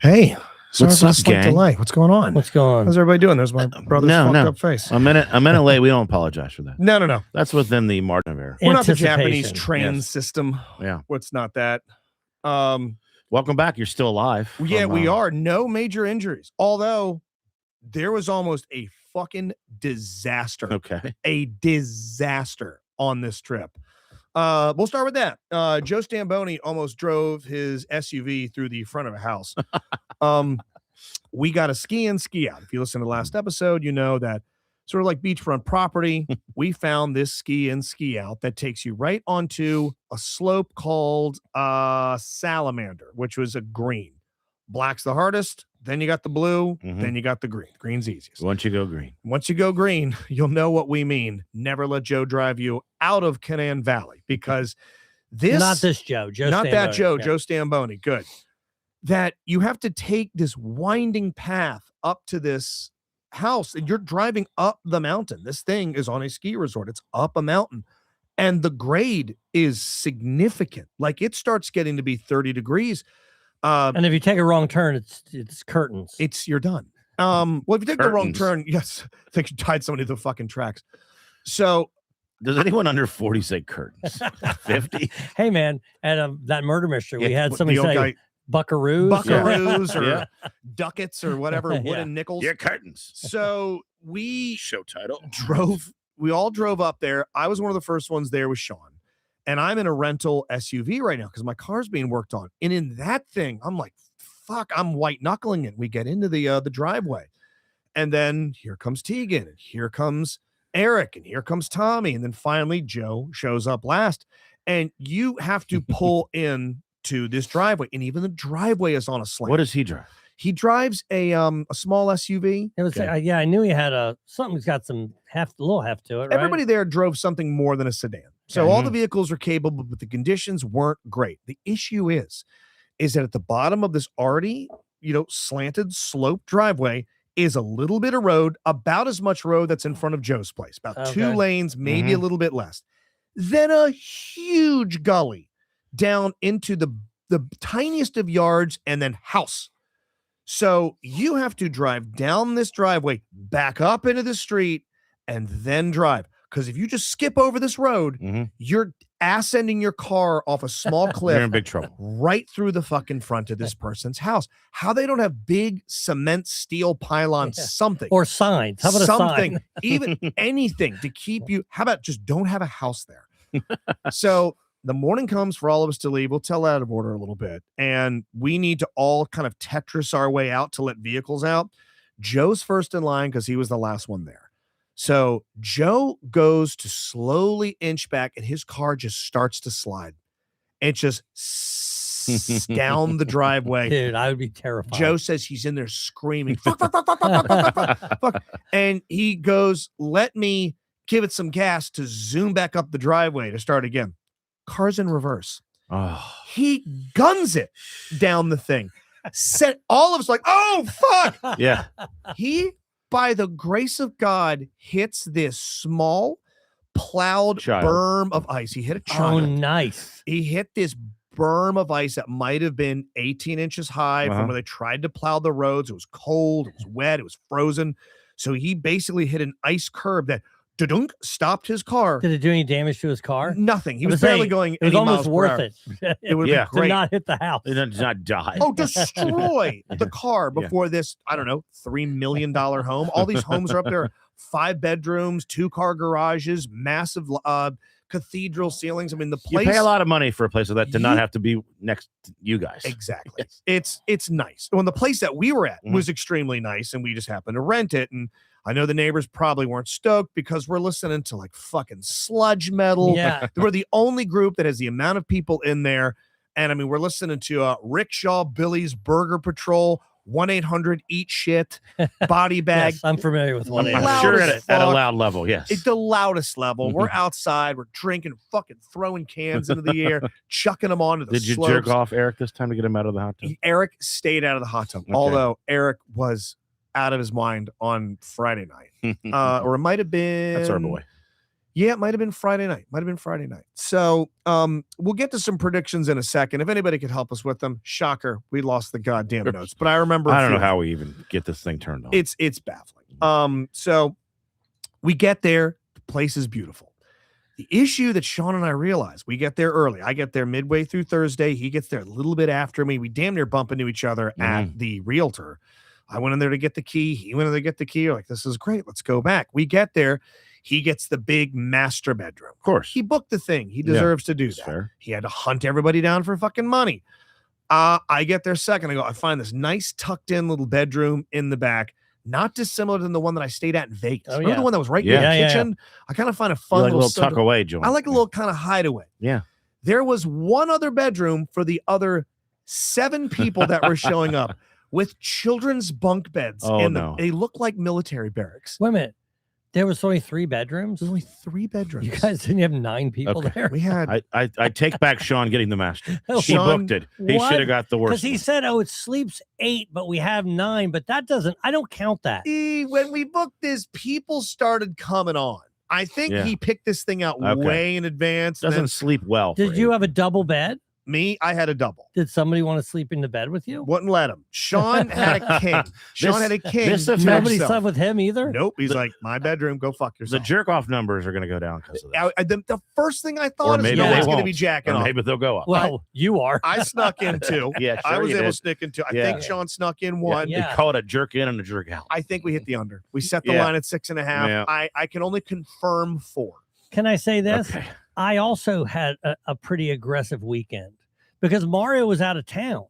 Hey, sorry What's for the up, slight gang? delay. What's going on? What's going on? How's everybody doing? There's my brother's fucked up face. A minute late. We don't apologize for that. No. That's within the margin of error. We're not the Anticipation. Japanese train Yes. system. Yeah. What's not that? Welcome back. You're still alive. Yeah, from, we are. No major injuries. Although there was almost a fucking disaster. Okay. A disaster on this trip. We'll start with that. Joe Stamboni almost drove his SUV through the front of a house. We got a ski in, ski out. If you listen to the last episode, you know that sort of like beachfront property, we found this ski in, ski out that takes you right onto a slope called Salamander, which was a green. Black's the hardest. Then you got the blue. Then you got the green. Green's easiest. Once you go green. Once you go green, you'll know what we mean. Never let Joe drive you out of Canaan Valley, because this, Not this Joe. not that Stamboni. Joe, Yeah. Joe Stamboni. Good. That you have to take this winding path up to this house, and you're driving up the mountain. This thing is on a ski resort. It's up a mountain, and the grade is significant. Like, it starts getting to be 30 degrees. And if you take a wrong turn, it's curtains. You're done. Well, if you take the wrong Curtains. turn, yes, I think you tied somebody to the fucking tracks. So Does anyone under 40 say curtains? 50? Hey, man, at that murder mystery, we had somebody the old say guy, buckaroos. buckaroos or Yeah. ducats or whatever, Yeah. wooden nickels. Yeah, curtains. So we Show title. we all drove up there. I was one of the first ones there with Sean, and I'm in a rental SUV right now because my car's being worked on. And in that thing, I'm like, fuck, I'm white knuckling it. We get into the driveway, and then here comes Tegan, and here comes Eric, and here comes Tommy, and then finally Joe shows up last, and you have to pull in to this driveway, and even the driveway is on a slant. What does he drive? He drives a small SUV. It was, Okay. yeah, I knew he had something's got some little heft to it, right? Everybody there drove something more than a sedan. So all the vehicles are capable, but the conditions weren't great. The issue is that at the bottom of this already, slanted slope driveway is a little bit of road, about as much road that's in front of Joe's place, about 2 Okay. lanes, maybe a little bit less. Then a huge gully down into the tiniest of yards, and then house. So you have to drive down this driveway, back up into the street, and then drive. Because if you just skip over this road, you're ass-ending your car off a small You're in cliff big trouble. right through the fucking front of this person's house. How they don't have big cement steel pylons, Yeah. something. Or signs. How about a something, sign? even anything to keep you. How about just don't have a house there? So the morning comes for all of us to leave. We'll tell out of order a little bit, and we need to all kind of Tetris our way out to let vehicles out. Joe's first in line because he was the last one there. So Joe goes to slowly inch back, and his car just starts to slide. It just down the driveway. Dude, I would be terrified. Joe says he's in there screaming, fuck, fuck, fuck, fuck, fuck, fuck, fuck, fuck, fuck. And he goes, let me give it some gas to zoom back up the driveway to start again. Car's in reverse. Oh. He guns it down the thing. Said all of us like, oh, fuck. Yeah. He, by the grace of God, hits this small plowed Child. berm of ice. He hit a Oh, child. nice. He hit this berm of ice that might have been 18 inches high from where they tried to plow the roads. It was cold, it was wet, it was frozen. So he basically hit an ice curb that stopped his car. Did it do any damage to his car? Nothing. He I was was barely saying, going It was any almost miles per worth hour. it. It would Yeah. be To great. not hit the house. It does not die. Oh, destroy the car before this, I don't know, $3 million home. All these homes are up there, 5 bedrooms, 2-car garages, massive cathedral ceilings. I mean, the You place. pay a lot of money for a place like that to not You- have to be next to you guys. Exactly. Yes. It's nice. When the place that we were at was extremely nice, and we just happened to rent it. And I know the neighbors probably weren't stoked because we're listening to like fucking sludge metal. Yeah. We're the only group that has the amount of people in there. And I mean, we're listening to Rickshaw Billy's Burger Patrol, 1-800-EAT-SHIT, Body Bag. Yes, I'm familiar with one. I'm I'm loud sure as at a fuck. loud level, yes. It's the loudest level. We're outside. We're drinking, fucking throwing cans into the air, chucking them onto the Did you slopes. jerk off Eric this time to get him out of the hot tub? Eric stayed out of the hot tub, although Eric was out of his mind on Friday night. Or it might have been. That's our boy. Yeah, it might have been Friday night. So we'll get to some predictions in a second. If anybody could help us with them, shocker, we lost the goddamn notes. But I remember I don't know how we even get this thing turned on. it's baffling. So we get there, the place is beautiful. The issue that Sean and I realize, we get there early. I get there midway through Thursday. He gets there a little bit after me. We damn near bump into each other at the Realtor. I went in there to get the key. He went in there to get the key. We're like, this is great. Let's go back. We get there. He gets the big master bedroom. Of course. He booked the thing. He deserves to do That's that. fair. He had to hunt everybody down for fucking money. I get there second. I go, I find this nice tucked in little bedroom in the back, not dissimilar than the one that I stayed at in Vegas. Oh, Remember yeah. the one that was right Yeah. in the Yeah, yeah, kitchen? I kind of find a You fun like a little little tuck away joint. I like a little kind of hideaway. Yeah. There was one other bedroom for the other 7 people that were showing up with children's bunk beds Oh, in them. no. They look like military barracks. Wait a minute. There was only 3 bedrooms. There's only 3 bedrooms. You guys didn't have 9 people Okay. there. we had I take back Sean getting the master. He Sean, booked it. He what? should have got the worst. Because he one. said, "Oh, it sleeps 8, but we have 9." But that doesn't. I don't count that. when we booked this, people started coming on. I think Yeah. he picked this thing out Okay. way in advance. and Doesn't then sleep well. Did for you eight. have a double bed? me, I had a double. Did somebody want to sleep in the bed with you? Wouldn't let him. Sean had a king. Sean had a king. this to affects- Nobody himself. slept with him either. Nope. He's like, my bedroom. Go fuck The yourself. jerk off numbers are going to go down because of that. The first thing I Or thought is maybe no they one's going to won't. be jacking Or off. maybe they'll go up. Well, you are. I snuck in 2. Yeah, I sure was you able did. to sneak in 2. I Yeah. think Sean snuck in 1. Yeah. They call it a jerk in and a jerk out. I think we hit the under. We set the Yeah. line at 6.5. Yeah. I can only confirm 4. Can I say this? Okay. I also had a pretty aggressive weekend because Mario was out of town.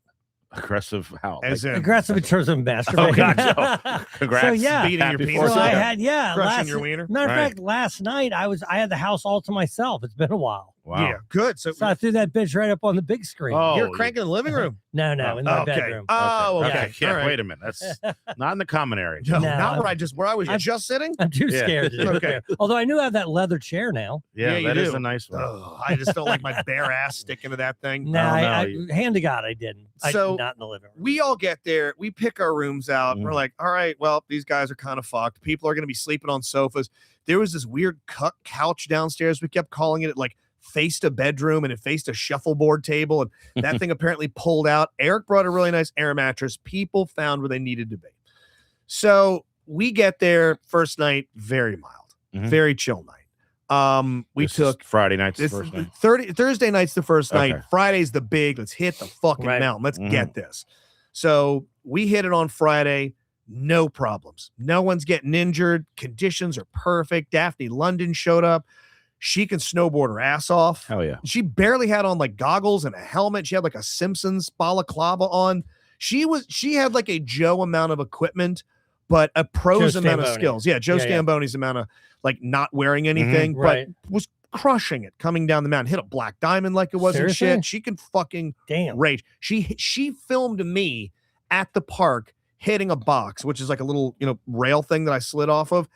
Aggressive how? As Like, in Aggressive in terms of oh, masturbating. gotcha. Congrats. So, yeah. beating your Happy penis. Fourth So of I July. had crushing last, your wiener. matter of Right. fact, last night I had the house all to myself. It's been a while. Wow. Yeah, good. So, So I threw that bitch right up on the big screen. Oh, you're cranking in the living room. No, in my okay. bedroom. Oh, okay. Okay. Yeah. All right. Wait a minute. That's not in the common area. No, No, not where I was I'm- just sitting. I'm too Yeah. scared to do it Okay. there. Although I knew I have that leather chair now. Yeah, Yeah, you that is do. a nice one. Ugh, I just don't like my bare ass sticking to that thing. No, no, I hand to God, I didn't. So, not in the living room. We all get there. We pick our rooms out. We're like, all right, well, these guys are kind of fucked. People are going to be sleeping on sofas. There was this weird couch downstairs. We kept calling it like faced a bedroom and it faced a shuffleboard table. And that thing apparently pulled out. Eric brought a really nice air mattress. People found where they needed to be. So we get there first night, very mild, Mhm. very chill night. We This is took Friday night's the this first night. Thursday night's the first Okay. night. Friday's the big. Let's hit the fucking Right. mountain. Let's Mhm. get this. So we hit it on Friday. No problems. No one's getting injured. Conditions are perfect. Daphne London showed up. She can snowboard her ass off. Hell yeah. She barely had on like goggles and a helmet. She had like a Simpsons balaclava on. She had like a Joe amount of equipment, but a pro's Joe amount of Stamboni. skills. Yeah, Joe Yeah, yeah. Stamboni's amount of like not wearing anything, Right. but was crushing it coming down the mountain. Hit a black diamond like it wasn't Seriously? shit. She can fucking Damn. rage. She filmed me at the park hitting a box, which is like a little, rail thing that I slid off of.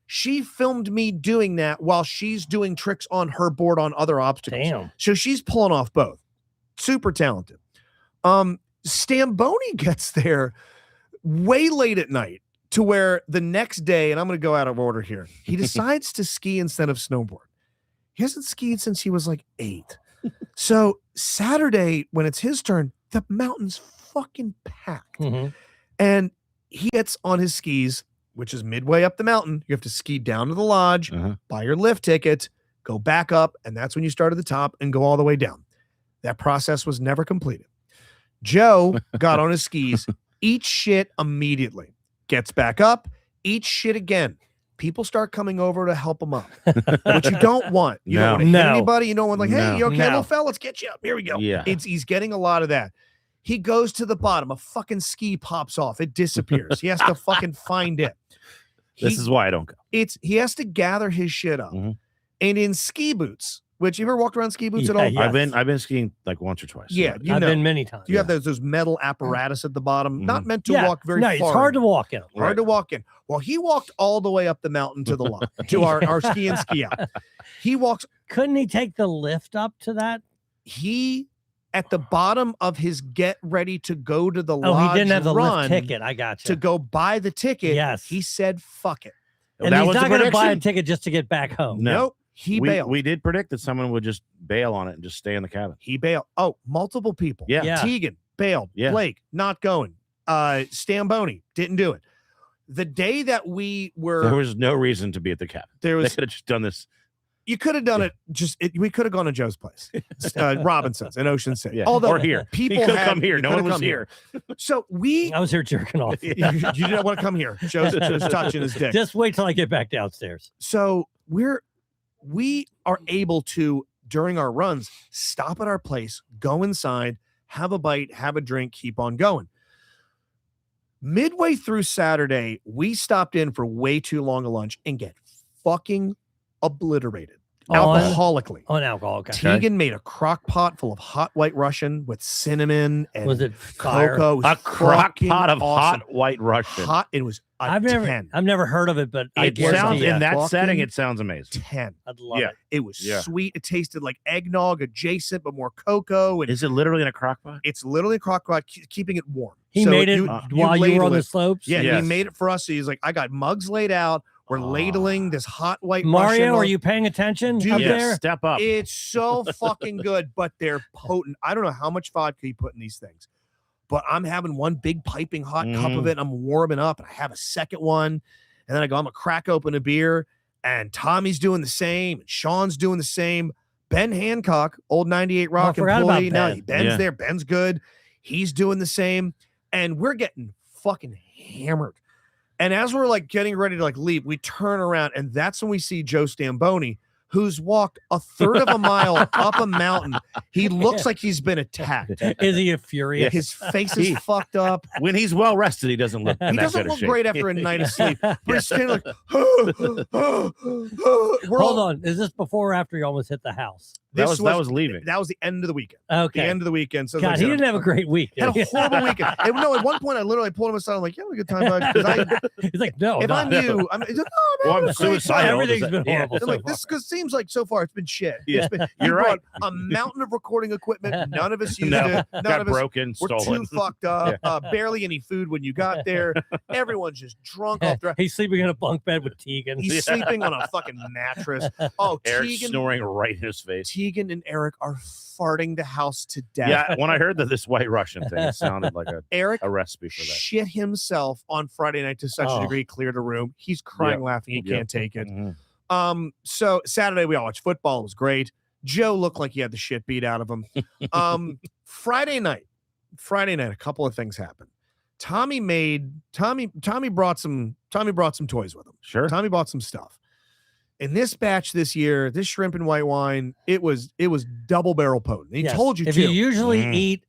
She filmed me doing that while she's doing tricks on her board on other obstacles. Damn. So she's pulling off both. Super talented. Stamboni gets there way late at night to where the next day, and I'm going to go out of order here, he decides to ski instead of snowboard. He hasn't skied since he was like 8. So Saturday, when it's his turn, the mountain's fucking packed. Mhm. And he gets on his skis, which is midway up the mountain. You have to ski down to the lodge, Uh-huh. buy your lift ticket, go back up, and that's when you start at the top and go all the way down. That process was never completed. Joe got on his skis, eats shit immediately, gets back up, eats shit again. People start coming over to help him up, which you don't want. You don't want to hit No. anybody. You don't want like, hey, No. you okay, No. little fella? Let's get you up. Here we go. Yeah. He's getting a lot of that. He goes to the bottom. A fucking ski pops off. It disappears. He has to fucking find it. This is why I don't go. He has to gather his shit up. Mhm. And in ski boots, which you ever walked around ski boots at Yeah, all? yeah. I've been skiing like once or twice. Yeah, you I've know. been many times. You have those metal apparatus at the bottom, not meant to Yeah. walk very no, far. it's hard to walk in. 'em. Hard Right. to walk in. Well, he walked all the way up the mountain to the line, to our ski in, ski out. He walks, Couldn't he take the lift up to that? he at the bottom of his get ready to go to the Oh, lodge he didn't have the run lift ticket. I got you. to go buy the ticket. Yes. He said, fuck it. And That he's was not the going to buy a prediction? ticket just to get back home. No. Nope. He we, bailed. we did predict that someone would just bail on it and just stay in the cabin. He bailed. Oh, multiple people. Yeah. Yeah. Tegan bailed. Yeah. Blake not going. Stamboni didn't do it. The day that we There were was no reason to be at the cabin. there They was could have just done this. you could have done it we could have gone to Joe's place. Robinson's in Ocean City. Yeah. Although or here. people He could have had- come here. he No could one have was come here. So we I was here jerking off. you didn't want to come here. Joe's touching his dick. Just wait till I get back downstairs. So we are able to, during our runs, stop at our place, go inside, have a bite, have a drink, keep on going. Midway through Saturday, we stopped in for way too long a lunch and get fucking obliterated alcoholically. On alcohol. Okay. Tegan made a crock pot full of hot white Russian with cinnamon and Was it fire? cocoa. It was A crock fucking pot of awesome. hot white Russian. Hot. It was a I've 10. never heard of it, but I It guarantee sounds you, in that Fucking setting. It sounds amazing. 10. I'd love Yeah. it. It was Yeah. sweet. It tasted like eggnog adjacent, but more cocoa. And Is it literally in a crock pot? it's literally a crock pot, keeping it warm. He So made it you while you were ladle on the it. slopes. Yeah, Yes. he made it for us. So he's like, I got mugs laid out. We're ladling this hot white Mario, Russian are on- you paying attention Dude, up Yes, there? step up. It's so fucking good, but they're potent. I don't know how much vodka he put in these things, but I'm having one big piping hot cup of it. And I'm warming up, and I have a second one, and then I go, I'm gonna crack open a beer, and Tommy's doing the same, and Sean's doing the same. Ben Hancock, old 98 Rock forgot about employee, now Ben. Ben's Yeah. there. Ben's good. He's doing the same, and we're getting fucking hammered. And as we're like getting ready to like leave, we turn around, and that's when we see Joe Stamboni, who's walked a third of a mile up a mountain. He looks like he's been attacked. Is he a furious? His face is fucked up. When he's well rested, he doesn't look. in He that doesn't good of look shape. great after a night of sleep. But he's standing like, we're Hold all- on. Is this before or after you almost hit the house? That This was leaving. That was the end of the weekend. The Okay. end of the weekend. So God, like I he said, didn't have a great week. had did a he? horrible weekend. And no, at one point I literally pulled him aside. I'm like, "Yeah, we had a good time, bud." 'Cause He's like, no, if I'm not. you, I'm, he's like, "Oh, Well, man, I'm it was a great time." suicidal. Everything's been Yeah. horrible. I'm so like, far. this cause seems like so far it's been shit. Yeah. It's been, you You're right. brought a mountain of recording equipment. None of us used No, it. None got of us broken, We're stolen. too fucked up. Barely any food when you got there. Everyone's just drunk off the. He's sleeping in a bunk bed with Tegan. He's sleeping on a fucking mattress. Oh, Eric Tegan, snoring right in his face. Tegan and Eric are farting the house to death. Yeah, when I heard that this White Russian thing, it sounded like Eric a recipe for that. shit himself on Friday night to such a Oh. degree, cleared a room. He's crying, laughing. He Yep. can't take it. Mhm. So Saturday we all watched football. It was great. Joe looked like he had the shit beat out of him. Friday night, a couple of things happened. Tommy brought some toys with him. Sure. Tommy bought some stuff. In this batch this year, this shrimp and white wine, it was double barrel potent. He Yes. told you if too. you usually Mm. eat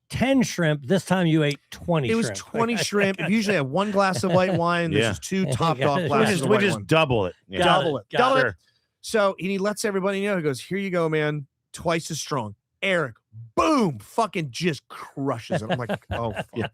10 shrimp, this time you ate 20 It was shrimp. 20 shrimp. If you usually have one glass of white wine, this Yeah. is two Yeah. topped off We glasses of We white just wine. double it. Yeah. Got Double it. got Double it. Sure. So he lets everybody know. He goes, "Here you go, man. Twice as strong." Eric, boom, fucking just crushes it. I'm like, oh, fuck.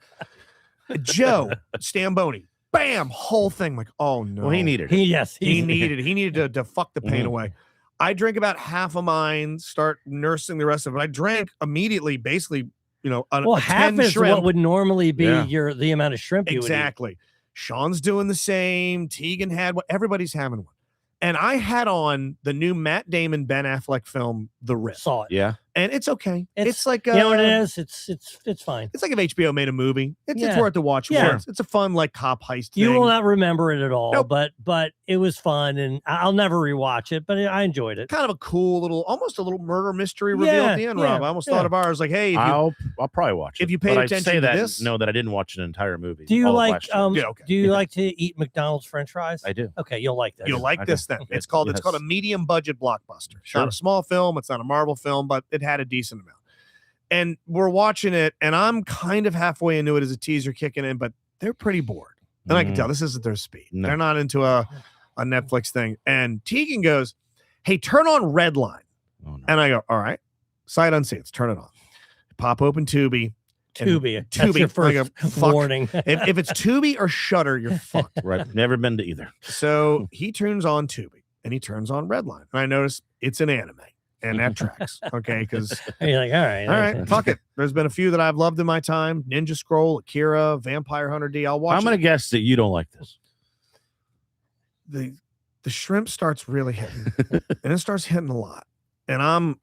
Joe Stamboni, bam, whole thing. I'm like, oh no. Well, he needed it. He needed to fuck the pain Mhm. away. I drank about half of mine, start nursing the rest of it. I drank immediately, basically, well, a half 10 is shrimp. what would normally be Yeah. the amount of shrimp you would eat. Exactly. Sean's doing the same. Tegan had what everybody's having one. And I had on the new Matt Damon, Ben Affleck film, The Rip. Saw it. Yeah. And it's okay. It's- It's like You know what it is? It's fine. It's like if HBO made a movie. It's Yeah. worth to watch. Yeah. Once. It's a fun like cop heist You thing. will not remember it at all, Nope. but it was fun, and I'll never rewatch it. But I enjoyed it. Kind of a cool little, almost a little murder mystery reveal Yeah, at the end, yeah, Rob. I almost yeah. thought of ours. Like, hey, if you, I'll probably watch it. if you paid but attention I say to that this- know that I didn't watch an entire movie. Do you all of like last year. Yeah, okay. Do you like to eat McDonald's French fries? I do. Okay, you'll like this. you'll like I this do. then. It's called Yes. a medium budget blockbuster. It's Sure. not a small film. It's not a Marvel film, but it had a decent amount. And we're watching it, and I'm kind of halfway into it as a teaser kicking in, but they're pretty bored. And I can Mhm. tell this isn't their speed. No. They're not into a Netflix thing. And Tegan goes, "Hey, turn on Redline." Oh, no. And I go, "All right, sight unseen, let's turn it on." Pop open Tubi. and Tubi. That's Tubi, your like a first fuck. warning. If it's Tubi or Shutter, you're fucked. Right. Never been to either. So he turns on Tubi and he turns on Redline. And I notice it's an anime. And that tracks. Okay. Because You're like, all right, all right, fuck it. There's been a few that I've loved in my time. Ninja Scroll, Akira, Vampire Hunter D. I'll watch I'm going it. to guess that you don't like this. The the shrimp starts really hitting, and it starts hitting a lot, and I'm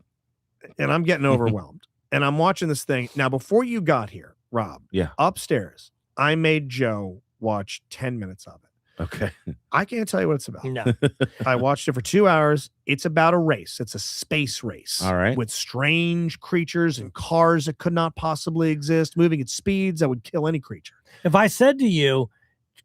getting overwhelmed, and I'm watching this thing. Now, before you got here, Rob, Yeah. upstairs, I made Joe watch 10 minutes of it. Okay. I can't tell you what it's about. No. I watched it for 2 hours. It's about a race. It's a space race. All right. With strange creatures and cars that could not possibly exist, moving at speeds that would kill any creature. If I said to you,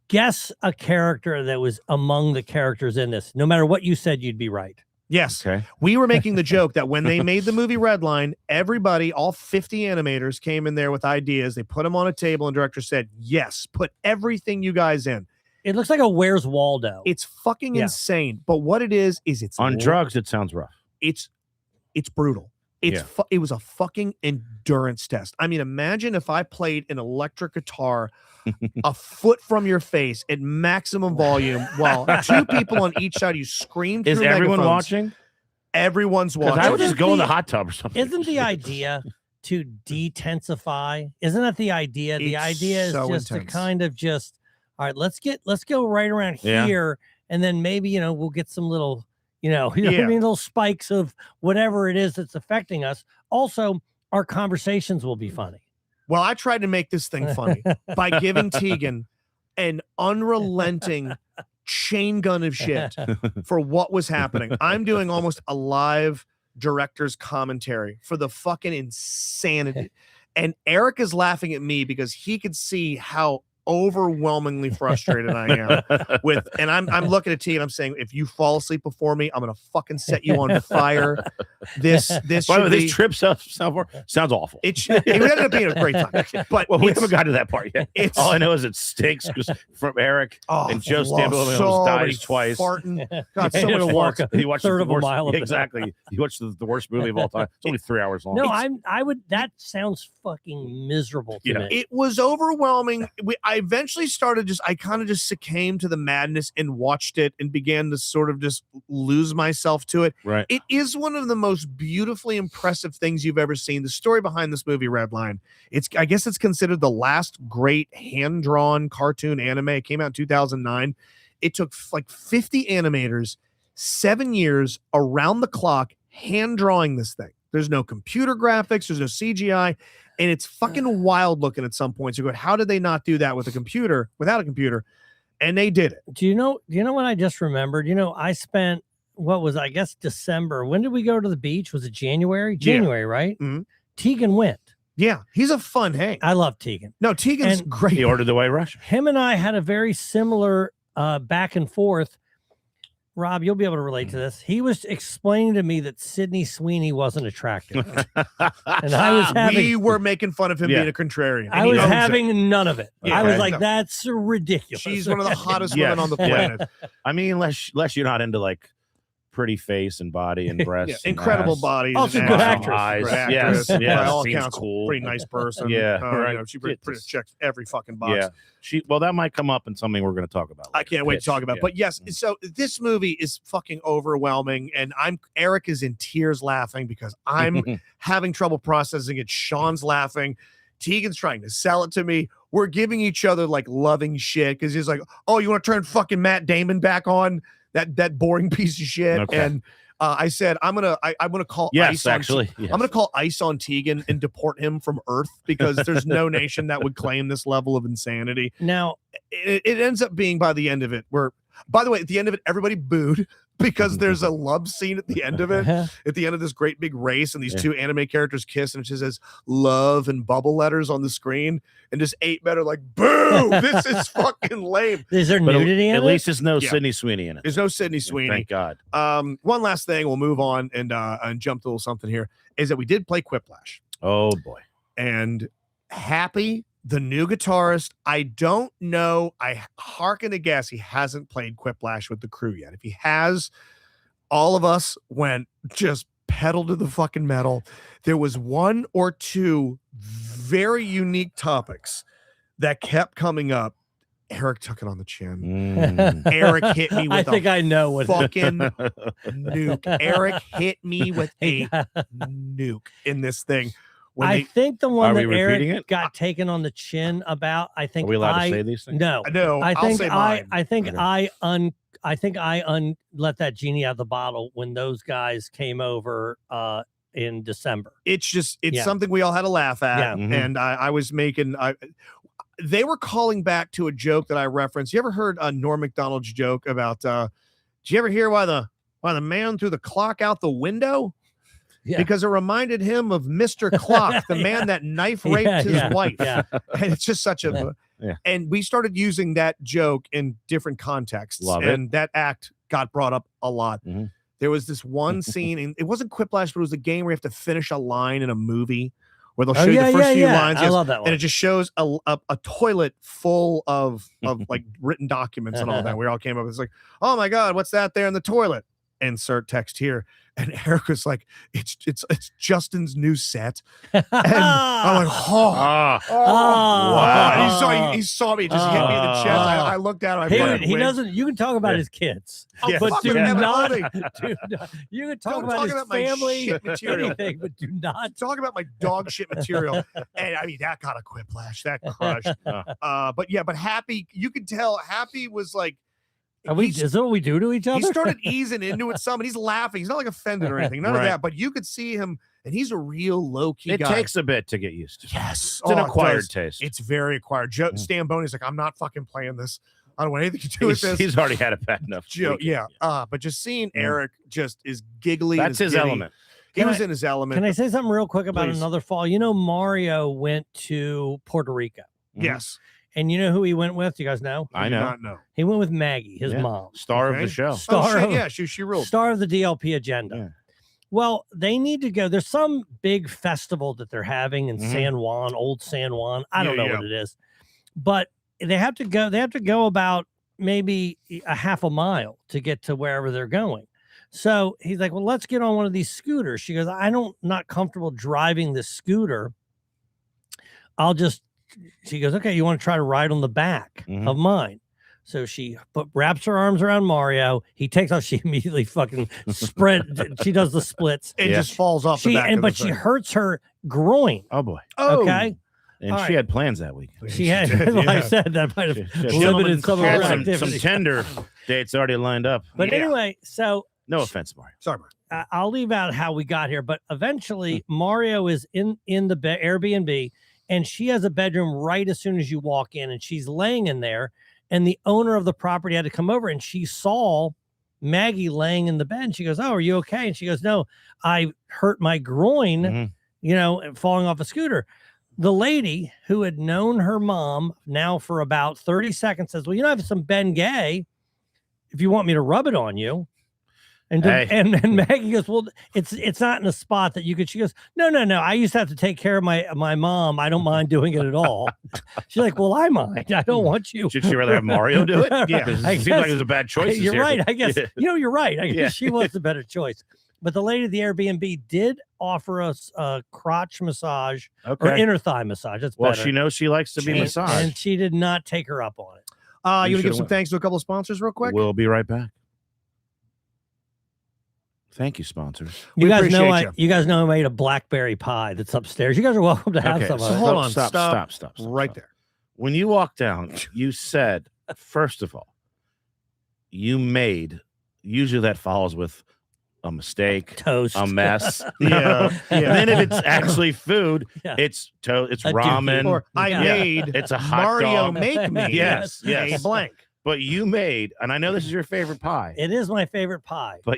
guess a character that was among the characters in this, no matter what you said, you'd be right. Yes. Okay. We were making the joke that when they made the movie Redline, everybody, all 50 animators came in there with ideas. They put them on a table and director said, yes, put everything you guys in. It looks like a Where's Waldo. It's fucking Yeah. insane. But what it is it's On drugs, it sounds rough. It's brutal. It's Yeah. it was a fucking endurance test. I mean, imagine if I played an electric guitar a foot from your face at maximum volume while two people on each side of you scream Is through everyone megaphones. watching? Everyone's Because watching. I would Isn't just go in the the- hot tub or something. Isn't the idea to detensify? Isn't that the idea? The It's idea is so just intense. to kind of just, all right, let's go right around Yeah. here, and then maybe we'll get some little, you know what I Yeah. mean, little spikes of whatever it is that's affecting us. Also, our conversations will be funny. Well, I tried to make this thing funny by giving Tegan an unrelenting chain gun of shit for what was happening. I'm doing almost a live director's commentary for the fucking insanity. And Eric is laughing at me because he could see how overwhelmingly frustrated I am with, and I'm looking at Tegan, I'm saying, if you fall asleep before me, I'm gonna fucking set you on fire. This By the way, should be, this trip sounds awful. it ended up being a great time. But Well, we it's- haven't got to that part yet. it's All I know is it stinks because from Eric and Joe Stamboli almost dies twice. Farting. God, He so had much to walk farts. a He watched third the of a worst, mile of it. exactly. He watched the worst movie of all time. It's only 3 hours long. No, I would. That sounds fucking miserable to Yeah. me. It was overwhelming. I eventually started I kind of just succumbed to the madness and watched it and began to sort of just lose myself to it. Right. It is one of the most beautifully impressive things you've ever seen. The story behind this movie, Redline, I guess it's considered the last great hand-drawn cartoon anime. It came out in 2009. It took like 50 animators, 7 years around the clock, hand-drawing this thing. There's no computer graphics, there's no CGI, and it's fucking wild looking at some points. You go, how did they not do that with a computer, without a computer? And they did it. Do you know what I just remembered? I spent, what was, I guess, December. When did we go to the beach? Was it January? Yeah. January, right? Mhm. Tegan went. Yeah, he's a fun hang. I love Tegan. No, Tegan's And great. He ordered the White Russian. Him and I had a very similar back and forth. Rob, you'll be able to relate to this. He was explaining to me that Sydney Sweeney wasn't attractive. And I was having We were making fun of him Yeah. being a contrarian. and I he was owns it. having none of it. Yeah, I was okay. like, No. that's ridiculous. She's one of the hottest Yes. women on the Yeah. planet. I mean, unless you're not into like pretty face and body and breasts. and Incredible ass. body. Oh, she's a good actress. Eyes. Great Yes, actress. yes, By all seems accounts, cool. pretty nice person. Yeah, right. right. She pretty It's- checks every fucking box. Yeah. Well, that might come up in something we're going to talk about. I later. can't wait to Pitch. talk about. Yeah. But yes, so this movie is fucking overwhelming, and Eric is in tears laughing because I'm having trouble processing it. Sean's laughing. Tegan's trying to sell it to me. We're giving each other like loving shit because he's like, "Oh, you want to turn fucking Matt Damon back on? That boring piece of shit." Okay. And I said, I'm gonna call Yes, ICE on actually. Yes. I'm going to call ICE on Tegan and deport him from Earth because there's no nation that would claim this level of insanity. Now, It ends up being by the end of it where, by the way, at the end of it, everybody booed because there's a love scene at the end of it, at the end of this great big race, and these Yeah. two anime characters kiss, and it just says love and bubble letters on the screen, and just 8 men are like, boo, this is fucking lame. is there But nudity in at it? least there's no Yeah. Sydney Sweeney in it. There's no Sydney Sweeney. Thank God. One last thing, we'll move on and jump to a little something here, is that we did play Quiplash. Oh boy. And Happy, the new guitarist, I don't know. I hearken to guess he hasn't played Quiplash with the crew yet. If he has, all of us went just pedal to the fucking metal. There was one or two very unique topics that kept coming up. Eric took it on the chin. Mm. Eric hit me I with think a I know what fucking nuke. Eric hit me with a nuke in this thing. When I they, think the one Are that we repeating Eric it? got taken on the chin about, I Are think we allowed I to say these things? no. no, I I'll think say I mine. I think Okay. I think I let that genie out of the bottle when those guys came over in December. It's Yeah. something we all had to laugh at. Yeah. Mhm. And I was making, they were calling back to a joke that I referenced. You ever heard Norm Macdonald's joke about, did you ever hear why the man threw the clock out the window? Yeah. Because it reminded him of Mr. Clock, the man that knife raped his wife. Yeah. And it's just such a, Yeah. and we started using that joke in different contexts. Love it. and that act got brought up a lot. Mhm. There was this one scene, and it wasn't Quiplash, but it was a game where you have to finish a line in a movie where they'll show you the first few lines. I yes, love that one. and it just shows a toilet full of like written documents and all that. We all came up with it's like, oh my God, what's that there in the toilet? Insert text here. And Eric was like, it's Justin's new set. And I'm like, oh, Ah, wow. And he saw me, just hit me in the chest. I looked at him. I He fucking winked. doesn't. You can talk about Yeah. his kids, Oh, but fuck do them, not. Emily. do not- You can talk Don't about talk his about my family, shit material. anything, but do not. Talk about my dog shit material. And I mean, that got a Quiplash. That crushed. But Happy, you could tell Happy was like, Is that what we do to each other? he started easing into it some, and he's laughing. He's not like offended or anything, none of Right. that. But you could see him, and he's a real low key it guy. takes a bit to get used to. Yes, It's an it acquired does. taste. It's very acquired. Joe Stan Boney's like, I'm not fucking playing this. I don't want anything to do with this. He's already had a bad enough. Joe, weekend. yeah. But just seeing Yeah. Eric just is giggly. and That's is his giddy. element. He Can was I- in his element. Can I say something real quick about Please. another fall? You know, Mario went to Puerto Rico, Yes. and you know who he went with? You guys know? I do know. not know. He went with Maggie, his Yeah. mom, Star of Okay. the show. Oh, Star shit, of- yeah, she ruled. star of the DLP agenda. Yeah. Well, they need to go. There's some big festival that they're having in Mhm. San Juan, Old San Juan. I don't Yeah, know yeah. what it is, but they have to go. They have to go about maybe a half a mile to get to wherever they're going. So he's like, "Well, let's get on one of these scooters." She goes, not comfortable driving this scooter. She goes, "Okay, you want to try to ride on the back Mhm. of mine?" So she wraps her arms around Mario. He takes off. She immediately fucking she does the splits. It Yeah. just falls off the back. But she hurts her groin. Oh boy. Okay. And All she right. had plans that week. She had, like I said, that might have She limited some of had her some activity. tender dates already lined up. But Yeah. anyway, so No offense, Mario. Sorry, Mark. I'll leave out how we got here. But Hmm. eventually, Mario is in the Airbnb, and she has a bedroom right as soon as you walk in, and she's laying in there. And the owner of the property had to come over, and she saw Maggie laying in the bed. And she goes, "Oh, are you okay?" And she goes, "No, I hurt my groin, Mhm. and falling off a scooter." The lady who had known her mom now for about 30 seconds says, "Well, I have some Bengay if you want me to rub it on you." And Hey. and Maggie goes, "Well, it's not in a spot that you could." She goes, No. I used to have to take care of my mom. I don't mind doing it at all." She's like, "Well, I mind. I don't want you." Should she rather have Mario do it? Yeah. 'Cause I it seems like guess- it was a bad choice. You're right. I guess Yeah. you're right. I guess Yeah. she was the better choice. But the lady at the Airbnb did offer us a crotch massage or Okay. inner thigh massage. That's Well, better. she knows she likes to be And- massaged. and she did not take her up on it. You You want to give should've some went. thanks to a couple of sponsors real quick? We'll be right back. Thank you, sponsors. You We guys know appreciate you guys know I made a blackberry pie that's upstairs. You guys are welcome to have Okay, some so of it. hold on, stop. stop right there. When you walked down, you said, first of all, you made, usually that follows with a mistake, Toast. a mess. Yeah, yeah. And then if it's actually food, Yeah. it's A dookie. ramen. Or I Yeah. made It's a hot Mario dog. make me. Yes, a yes. blank. But you made, and I know this is your favorite pie, It is my favorite pie. but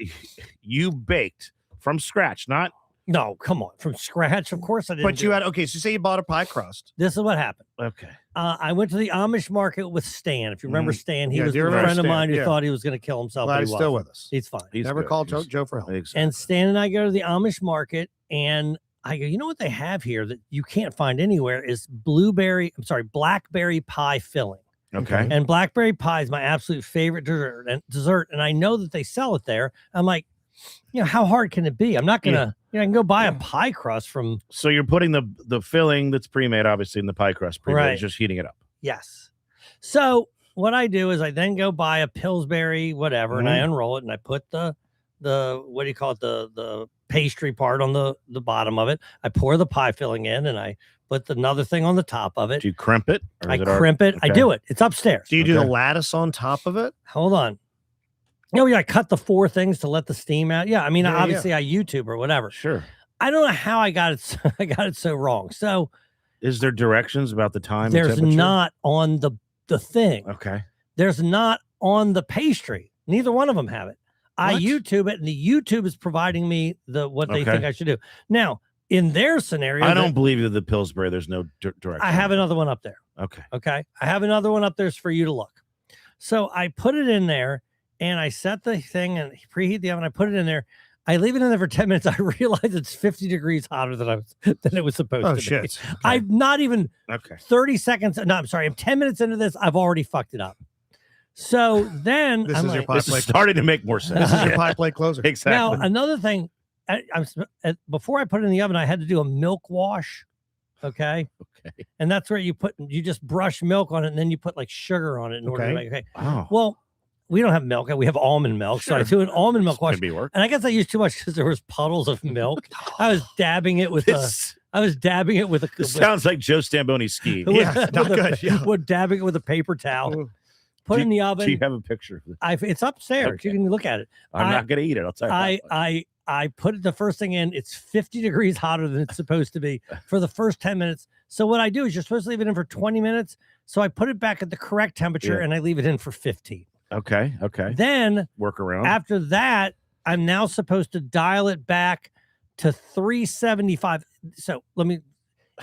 you baked from scratch, not No, come on. From scratch. Of course I didn't. But do you it. had okay. So say you bought a pie crust. This is what happened. okay. I went to the Amish market with Stan. If you remember Stan, he Yeah, was do you a remember friend of Stan? mine who Yeah. thought he was going to kill himself. Glad But he's he still wasn't. with us. He's fine. He's Never good. called He's- Joe for help. Exactly. And Stan and I go to the Amish market, and I go, you know what they have here that you can't find anywhere is blackberry pie filling. Okay. And blackberry pie is my absolute favorite dessert. And I know that they sell it there. I'm like, how hard can it be? I'm not gonna, I can go buy a pie crust from. So you're putting the filling that's pre-made, obviously, in the pie crust pre-made, Right. just heating it up. Yes. So what I do is I then go buy a Pillsbury, whatever, and I unroll it and I put the what do you call it? The pastry part on the bottom of it. I pour the pie filling in and I put another thing on the top of it. Do you crimp it? Or I is it already- crimp it. I okay. do it. It's upstairs. Do you do the Okay. lattice on top of it? Hold on. Oh yeah, I cut the 4 things to let the steam out. Yeah, I mean, Yeah, yeah. obviously I YouTube or whatever. Sure. I don't know how I got it. I got it so wrong. So Is there directions about the time? and there's temperature? not on the thing. Okay. There's not on the pastry. Neither one of them have it. I What? YouTube it, and the YouTube is providing me what they Okay. think I should do. Now, in their scenario, I don't believe you the Pillsbury. There's no direction. I have another one up there. Okay. Okay. I have another one up there for you to look. So I put it in there and I set the thing and preheat the oven. I put it in there. I leave it in there for 10 minutes. I realize it's 50 degrees hotter than it was supposed Oh to be. shit! Okay. I'm not even Okay. 30 seconds. No, I'm sorry. I'm 10 minutes into this. I've already fucked it up. So then This I'm is your like, pie This is plate. starting to make more sense. This is your Yeah. pie plate closer. Exactly. now another thing. Before I put it in the oven, I had to do a milk wash. Okay. Okay. And that's where you just brush milk on it and then you put like sugar on it in order to Okay. make okay. Oh. Well, we don't have milk. We have almond milk. So I Sure. do an almond milk wash. Could be work. And I guess I used too much because there was puddles of milk. I was dabbing it with a This with, sounds like Joe Stamboni ski. with- Yeah, with not a- good, yeah. with dabbing it with a paper towel. Ooh. Put it in the Do you oven. have a picture of this? It's upstairs. Okay. You can look at it. I'm I- not going to eat it. I'll tell you. that much. I put the first thing in. It's 50 degrees hotter than it's supposed to be for the first 10 minutes. So what I do is you're supposed to leave it in for 20 minutes. So I put it back at the correct temperature Yeah. and I leave it in for 15. Okay. Okay. Then Work around. after that, I'm now supposed to dial it back to 375. So it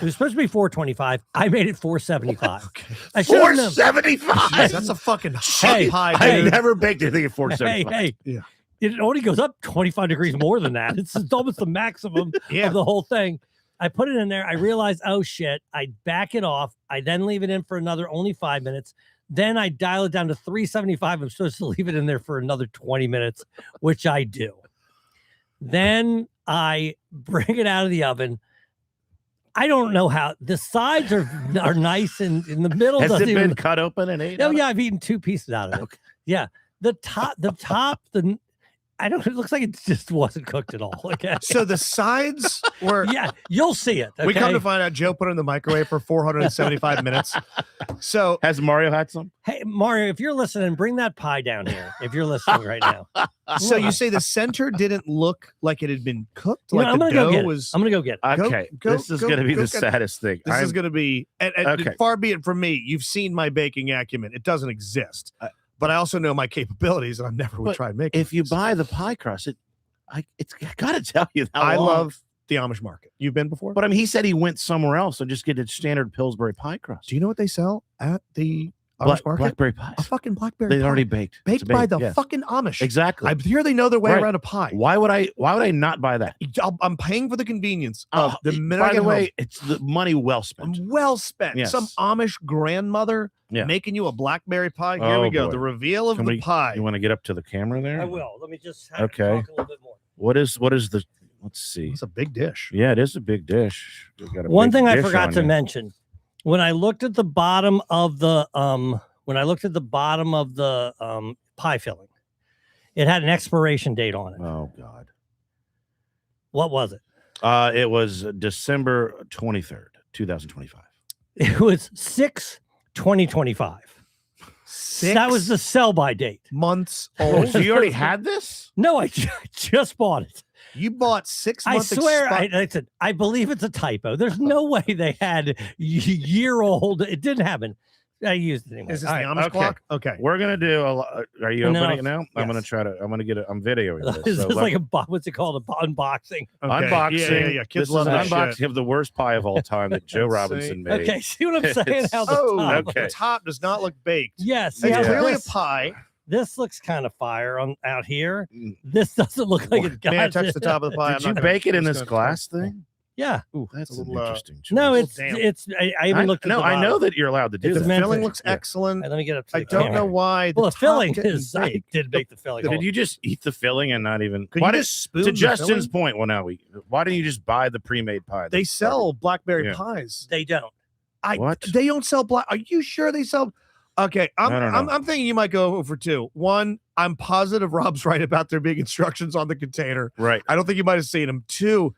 was supposed to be 425. I made it 475. Okay. I showed them. 475. Jeez, that's a fucking hot Hey, pie, I dude. never baked anything at Hey, 475. hey. Yeah. It only goes up 25 degrees more than that. It's almost the maximum Yeah. of the whole thing. I put it in there. I realized, oh shit. I back it off. I then leave it in for another only 5 minutes. Then I dial it down to 375. I'm supposed to leave it in there for another 20 minutes, which I do. Then I bring it out of the oven. I don't know how the sides are nice and in the middle Has it doesn't been even. cut open and ate? Oh out of- yeah, I've eaten 2 pieces out of it. Okay. Yeah, the top, I don't. It looks like it just wasn't cooked at all. Okay. So the sides were. Yeah, you'll see it. We come okay? to find out Joe put it in the microwave for 475 minutes. So Has Mario had some? Hey Mario, if you're listening, bring that pie down here. If you're listening right now, so you say the center didn't look like it had been cooked, You know, like I'm the gonna go dough get it. was. I'm gonna go get it. Go- Okay. go- this is go- going to be go the get- saddest thing. This is going to be, and Okay. far be it from me. You've seen my baking acumen; it doesn't exist. But I also know my capabilities, and I never would But try and make. if you these. buy the pie crust, it's got to tell you how I long. love the Amish market. You've been before? But I mean, he said he went somewhere else and just get a standard Pillsbury pie crust. Do you know what they sell at the Amish Black, market? blackberry pies. A fucking blackberry. They pie. already baked. It's baked by the yeah. fucking Amish. Exactly. I hear they know their way Right. around a pie. Why would I not buy that? I'm paying for the convenience of the minute I By get the way, home. it's the money well spent. Well spent. Yes. Some Amish grandmother Yeah. making you a blackberry pie. Here Oh, we go. boy. The reveal of Can the we- pie. You want to get up to the camera there? I will. Let me just have Okay. talk a little bit more. What is the? Let's see. It's a big dish. Yeah, it is a big dish. We got a One big thing I dish forgot on to you. mention when I looked at the bottom of the pie filling, it had an expiration date on it. Oh God. What was it? It was December 23rd, 2025. It was 6/2025. That was the sell by date. months Oh, old. so you already had this? No, I just bought it. You bought 6 I months. swear, I said, I believe it's a typo. There's no way they had year old. It didn't happen. I used it anyway. Is this All the right. Amish okay. clock? Okay. We're gonna do a lot. Are you And then opening it I'll- now? I'm gonna yes. try to. I'm gonna get it. I'm videoing this. This So is let like me- what's it called? Unboxing. Okay. unboxing. Yeah. This Kids is love an that unboxing shit. of the worst pie of all time that Joe Let's Robinson see. made. Okay, see what I'm saying? How the Oh, top. okay. the top does not look baked. Yes. It's see how Yeah. clearly a this, pie. this looks kind of fire on out here. Mm. This doesn't look like it's got May I touch the top of the pie? Did you bake it in this glass thing? Yeah. Ooh, that's a little, interesting. No, choice. it's damp. it's. I even looked. At No, the I know bottom. that you're allowed to do It's The that. meant filling to- looks Yeah. excellent. Let me get up to I the don't camera. know why. Well, the top filling didn't is. I bake. did bake the filling. Did you just eat the filling and not even? Could why you did, just spoon to the Justin's filling? point? Well, now why didn't you just buy the pre-made pie? They that's sell blackberry Yeah. pies. They don't. What? They don't sell black. Are you sure they sell? Okay, I don't know. I'm thinking you might go over 2. One, I'm positive Rob's right about there being instructions on the container. right. I don't think you might have seen them. 2,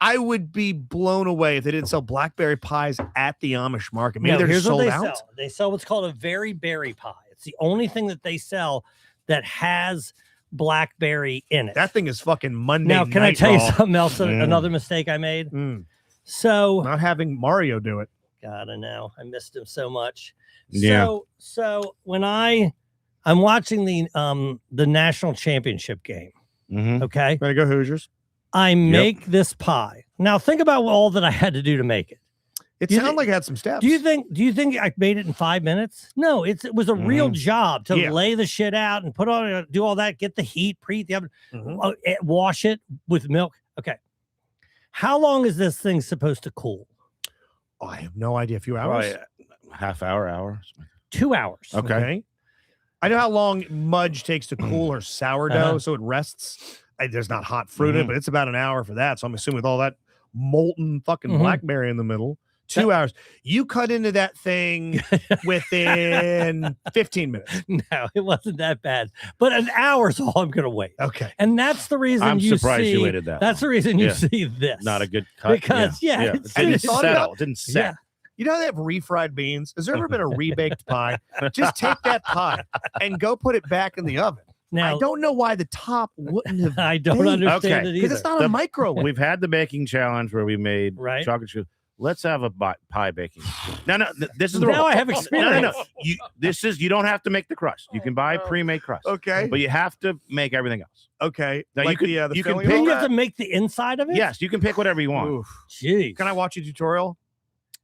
I would be blown away if they didn't sell blackberry pies at the Amish market. Maybe No, they're here's just what sold they out. sell. They sell what's called a very berry pie. It's the only thing that they sell that has blackberry in it. That thing is fucking Monday. Now, can I Night tell you Raw. something else? Mm. Another mistake I made. Mm. So, Not having Mario do it. God, I know I missed him so much. Yeah. So when I'm watching the national championship game, Mhm. okay, Ready to go Hoosiers? I make this pie. Now think about all that I had to do to make it. It Do you sounded thi- like it had some steps. Do you think I made it in 5 minutes? No, it was a real job to Yeah. lay the shit out and do all that, get the heat, preheat the oven, Mhm. wash it with milk. Okay. How long is this thing supposed to cool? Oh, I have no idea. A few hours. Probably a half hour. 2 hours. Okay. I know how long Mudge takes to cool her sourdough, Uh-huh. so it rests. There's not hot fruit in it, but it's about an hour for that. So I'm assuming with all that molten fucking Mhm. blackberry in the middle, 2 hours. You cut into that thing within 15 minutes. No, it wasn't that bad. But an hour's all I'm going to wait. Okay. And that's the reason I'm you surprised see. you waited that. That's the reason you Yeah. see this. Not a good cut. Because, yeah, It it's- didn't Have you thought settle. about- It didn't set. Yeah. You know how they have refried beans? Has there ever been a rebaked pie? Just take that pie and go put it back in the oven. Now I don't know why the top wouldn't have I don't baked. understand Okay, it because either. it's not The- a microwave. We've had the baking challenge where we made Right. chocolate chip. Let's have a pie baking. No, this is the Now I have No, experience. You don't have to make the crust. You can buy pre-made crust. Okay. But you have to make everything else. Okay. Now, like you could- the you can filling pick- and Then all you have that? to make the inside of it? Yes, you can pick whatever you want. Oof. Jeez. Can I watch a tutorial?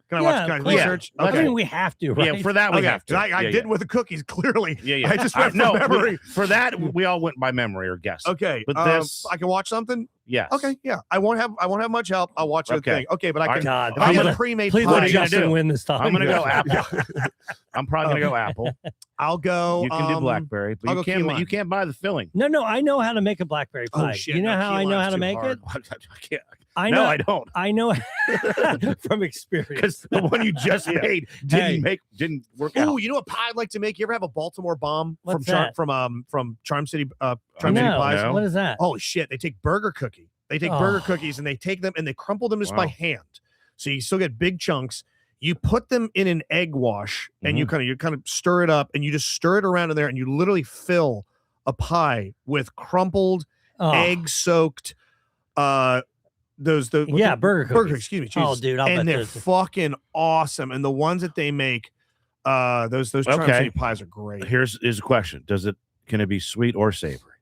Can I Yeah, watch? Can I of course. research? Yeah. I Okay. mean, we have to, right? Yeah, for that we Okay. have to. I Yeah, didn't with the cookies. Clearly. Yeah. I just went from no, memory. for that we all went by memory or guess. Okay. But this- I can watch something. Yes. Okay. Yeah. I won't have much help. I'll watch the Okay. thing. Okay. But I can. God, If I please get a let- pre-made please pie, let are you gonna Justin do? win this time. I'm gonna go Yeah. apple. I'm probably gonna go apple. I'll go. You can do blackberry, but I'll you go key can't. lime. You can't buy the filling. No, I know how to make a blackberry Oh, pie. shit, You know no, how key I know lime's how to too make hard. it? I can't. I No, know. I don't. I know from experience. Because the one you just Yeah. made Hey. didn't work out. Oh, you know what pie I'd like to make? You ever have a Baltimore bomb What's from that? from Charm City Charm City No, Pies? No. what is that? Holy shit! They take burger cookie. They take burger Oh. cookies and they take them and they crumple them just by Wow. hand. So you still get big chunks. You put them in an egg wash and you kind of stir it up and you just stir it around in there and you literally fill a pie with crumpled Oh, egg soaked those yeah, burger cookies. excuse me, Oh, Jesus. dude, I'll bet and they're those- fucking awesome. And the ones that they make, those Charm Okay. City pies are great. Here's a question: can it be sweet or savory?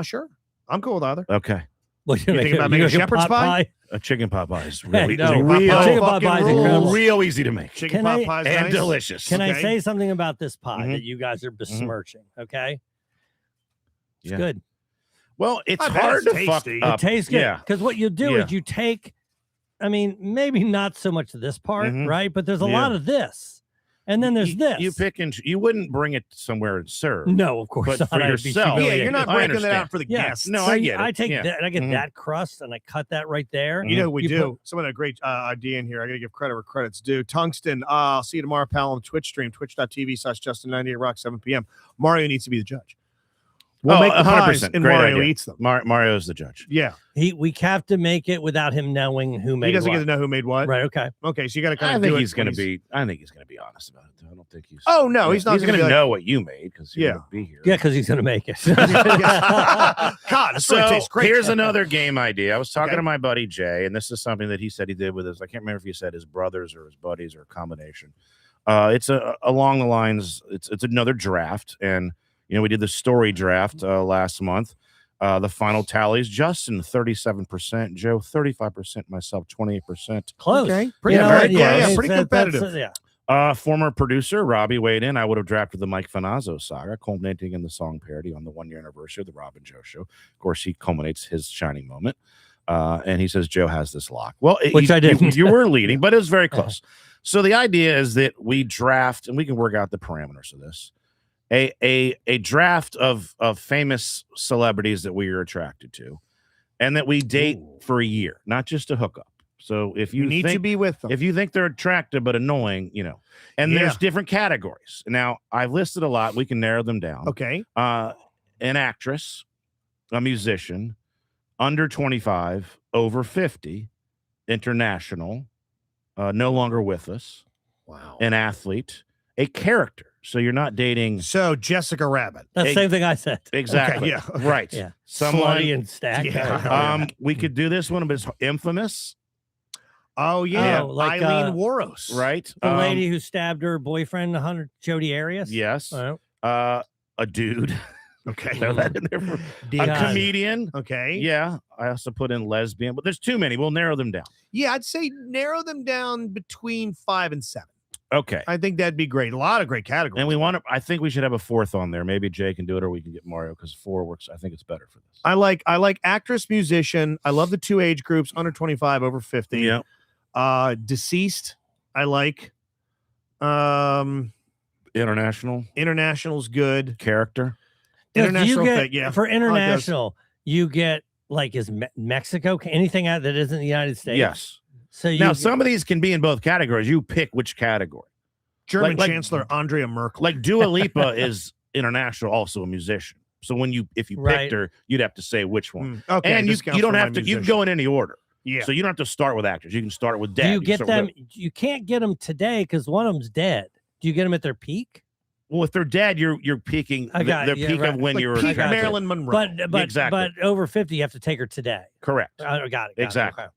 Sure, I'm cool with either. Okay, What, You think about making a shepherd's pie? a chicken pot pie is Hey, really no, real chicken pot fucking pie is rules. incredible. real easy to make Chicken Can pot I- pie's and nice. delicious. Can I Okay. say something about this pie Mhm. that you guys are besmirching? Okay, it's Yeah. good. Well, it's I bet hard it's to fuck tasty. up. It tastes good Yeah. because what you do Yeah. is you take, I mean, maybe not so much this part, Mhm. right? But there's a Yeah. lot of this, and then there's this. You pick and you wouldn't bring it somewhere and serve. No, of course But not. for I'd be yourself- Yeah, humiliated. you're not I breaking that understand. out for the Yeah. guests. No, So I get it. I take Yeah. that and I get Mhm. that crust and I cut that right there. You know what we You do? Someone had a great idea in here. I got to give credit where credit's due. Tungsten, I'll see you tomorrow, pal, on the Twitch stream, twitch.tv/Justin98Rock 7 p.m. Mario needs to be the judge. We'll Oh, make the pies 100%. and Great Mario idea. eats them. Mario's the judge. Yeah. We have to make it without him knowing who made He doesn't what. get to know who made what. Right. Okay. Okay, so you got to kind I of think do it he's going to when be. I think he's going to be honest about it. Though. I don't think he's. Oh, no, he's not He's gonna going be to like- know what you made because he's Yeah. going to be here. Yeah, because he's gonna make it. God, this really So tastes great. here's another game idea. I was talking Okay. to my buddy Jay, and this is something that he said he did with his. I can't remember if he said his brothers or his buddies or a combination. It's along the lines. It's another draft, and we did the story draft last month. The final tallies: Justin 37%, Joe 35%, myself 28%. Close. Okay, pretty Yeah, very very close. close. Yeah, pretty competitive. Yeah. Former producer Robbie weighed in. I would have drafted the Mike Finazzo saga, culminating in the song parody on the 1-year anniversary of the Rob and Joe show. Of course, he culminates his shining moment. And he says Joe has this lock. Well, Which I didn't. You were leading, but it was very close. So the idea is that we draft, and we can work out the parameters of this. A draft of famous celebrities that we are attracted to, and that we date for a year, not just a hookup. So if you need think, to be with them. if you think they're attractive but annoying, and Yeah. there's different categories. Now I've listed a lot. We can narrow them down. Okay. An actress, a musician, under 25, over 50, international, no longer with us, Wow. an athlete, a character. So you're not dating So Jessica Rabbit. That's the Egg- same thing I said. exactly. yeah. Right. Yeah. Someone. Slutty and stacked. Yeah. We could do this one, but it's infamous, Oh yeah, Oh, like, Eileen Warros. right? The lady who stabbed her boyfriend, 100, Jodi Arias. Yes. Oh, A dude. Okay. Throw that in there for a God. comedian. Okay. Yeah. I also put in lesbian, but there's too many. We'll narrow them down. Yeah, I'd say narrow them down between 5 and 7. Okay. I think that'd be great. A lot of great categories. And we want to, I think we should have a 4th on there. Maybe Jay can do it or we can get Mario because 4 works. I think it's better for this. I like actress, musician. I love the 2 age groups, under 25, over 50. Yeah. Deceased. I like. International International's good. character. International you get, thing, yeah. For international, you get like is Mexico anything out that isn't the United States? Yes. So you Now, get- some of these can be in both categories. You pick which category. German like- Chancellor Andrea Merkel. Like Dua Lipa is international, also a musician. So if you Right. picked her, you'd have to say which one. Okay. And you discounts don't for my have to. You can musician. go in any order. Yeah. So you don't have to start with actors. You can start with do dead. you can get start them? with- You can't get them today because one of them's dead. Do you get them at their peak? well, if they're dead, you're peaking I got their it, yeah, peak right. of when Like you were peak attracted. Marilyn Monroe. But Exactly. but over 50, you have to take her today. Correct. I got it. Got it, Exactly. okay.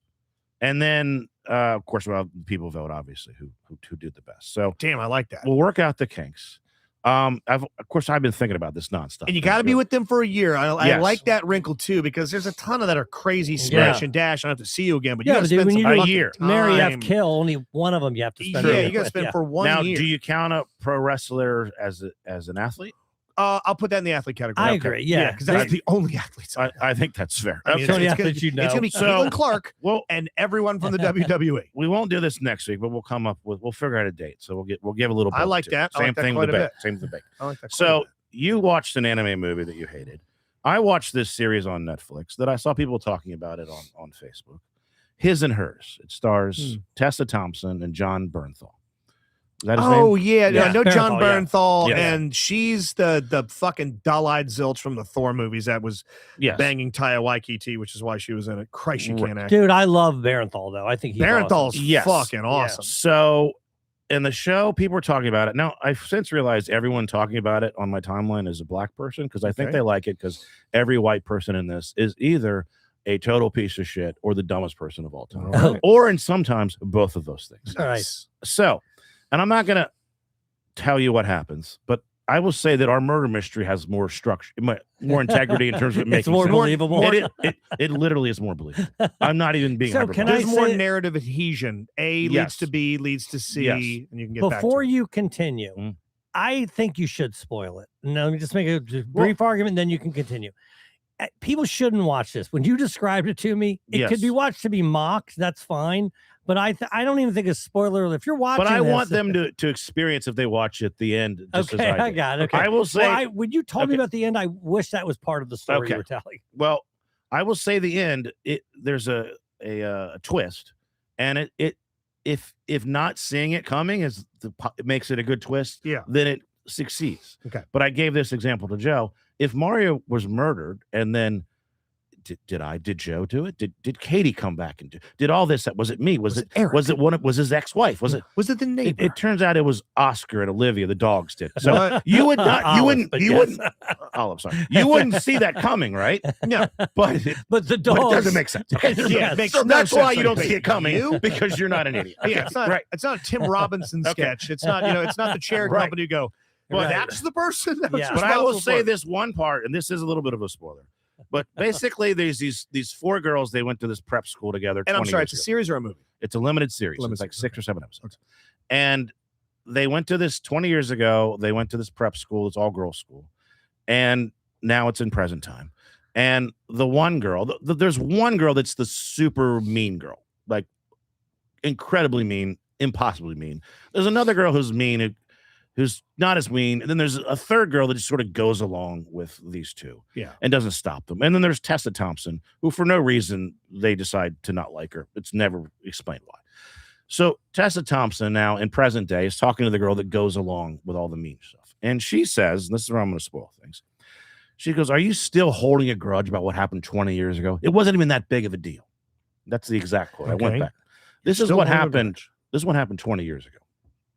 And then, of course, well, people vote obviously who did the best. So Damn, I like that. we'll work out the kinks. Of course, I've been thinking about this nonstop. And you got to be with them for a year. I Yes. like that wrinkle too, because there's a ton of that are crazy smash and dash. I don't have to see you again, but you Yeah, got to but dude, spend when some you do fucking year. Mary F. time. Kill, only one of them you have to spend. Yeah, her you got to with, spend yeah. for one now, year. do you count a pro wrestler as an athlete? I'll put that in the athlete category. I Okay. agree. Yeah, because that's the only athletes. I think that's fair. I mean, So it's, yeah, it's gonna, that you it's gonna know. be So- Caitlin Clark Well, and everyone from the WWE. we won't do this next week, but we'll figure out a date. So we'll give a little. I bump like to it. that. I Same like that thing quite with the a bake. bit. Same with the bake. I like that. So you watched an anime movie that you hated. I watched this series on Netflix that I saw people talking about it on Facebook. His and Hers. It stars Tessa Thompson and John Bernthal. Is that his oh name? yeah, Yeah, I know John Bernthal, yeah. Bernthal, Yeah. and she's the fucking dull-eyed zilch from the Thor movies that was Yes. banging Taya Waititi, which is why she was in it. Christ, she can't act. Dude, I love Barenthal though. I think he's Barenthal's awesome. Yes. fucking awesome. So in the show, people were talking about it. Now, I've since realized everyone talking about it on my timeline is a black person because I think Okay. they like it because every white person in this is either a total piece of shit or the dumbest person of all time. Oh. Or in sometimes both of those things. All right. Nice. So, and I'm not going to tell you what happens, but I will say that our murder mystery has more structure, more integrity in terms of making It's more sense. believable. It literally is more believable. I'm not even being So can hyperbolic. There's more say- narrative adhesion. A leads Yes. to B leads to C, Yes. and you can get back to Before it. you continue, Mm. I think you should spoil it. Now, let me just make a brief argument, then you can continue. People shouldn't watch this. When you described it to me, it could be Yes. watched to be mocked. That's fine. But I don't even think it's spoiler. If you're watching, But I this- want them to experience if they watch at the end. Just Okay, as I did. got it. Okay. I will say, Well, when you told me Okay. about the end, I wish that was part of the story Okay. you were telling. well, I will say the end. There's a twist, and if not seeing it coming it makes it a good twist. Yeah. Then it succeeds. Okay. But I gave this example to Joe. If Mario was murdered and then did Joe do it? Did Katie come back and did all this? Was it me? Was it Eric? Was it was his ex-wife? Was it? Was it the neighbor? It turns out it was Oscar and Olivia, the dogs did. So What? you would not, you Olive, wouldn't, but you yes. wouldn't, Olive, sorry, you wouldn't see that coming, right? No. But But the but dog it doesn't make sense. Okay? Yeah, it makes so no that's why sense you to don't me. see it coming You? because you're not an idiot. Yeah, Okay, it's not. right. It's not a Tim Robinson Okay. sketch. It's not. It's not the chair Right. company. You go. Well, Well, that- that's the person. That was Yeah. But I will responsible say for it. this one part, and this is a little bit of a spoiler. But basically, there's these 4 girls. They went to this prep school together. And I'm 20 sorry, years it's a ago. series or a movie. It's a limited series. Limited It's like series, 6 or 7 episodes. And they went to this 20 years ago. They went to this prep school. It's all girls school. And now it's in present time. And the one girl, there's one girl that's the super mean girl, like incredibly mean, impossibly mean. There's another girl who's mean, who's not as mean. And then there's a third girl that just sort of goes along with these two. Yeah. And doesn't stop them. And then there's Tessa Thompson, who for no reason they decide to not like her. It's never explained why. So Tessa Thompson now in present day is talking to the girl that goes along with all the mean stuff. And she says, and this is where I'm going to spoil things. She goes, "Are you still holding a grudge about what happened 20 years ago? It wasn't even that big of a deal." That's the exact quote. I went Okay. back. This is Still what holding a happened. This is what happened 20 years ago.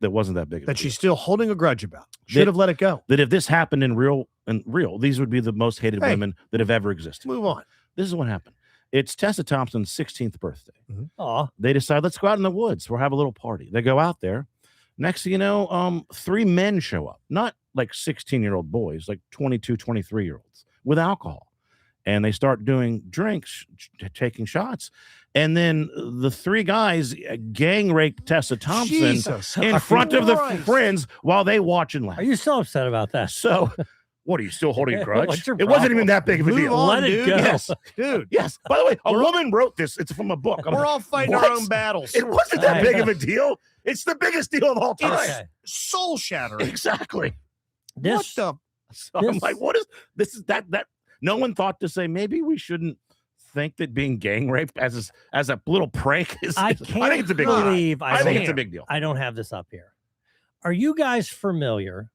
that wasn't that big of a that deal. she's still holding a grudge about. Should have let it go. That if this happened in real, these would be the most hated Hey. women that have ever existed. Move on. This is what happened. It's Tessa Thompson's 16th birthday. Aw. They decide, let's go out in the woods. We'll have a little party. They go out there. Next thing you know, 3 men show up, not like 16-year-old boys, like 22, 23-year-olds with alcohol. And they start doing drinks, taking shots. And then the 3 guys gang rape Tessa Thompson Jesus in front of the Christ. friends while they watch and laugh. Are you so upset about that? So, what are you still holding a grudge? What's your It wasn't problem? even that big of a Move deal. on, Let it dude. go. Yes, Dude, yes. By the way, a We're- woman wrote this. It's from a book. I'm we're like, all fighting our what? own battles. It wasn't that I big know. of a deal. It's the biggest deal of all time. Okay. Soul shattering. Exactly. This, What So I'm This- like, what is this? Is that no one thought to say maybe we shouldn't think that being gang raped as a little prank is. I I can't think it's a big deal. believe I think it's a can't. big deal. I don't have this up here. Are you guys familiar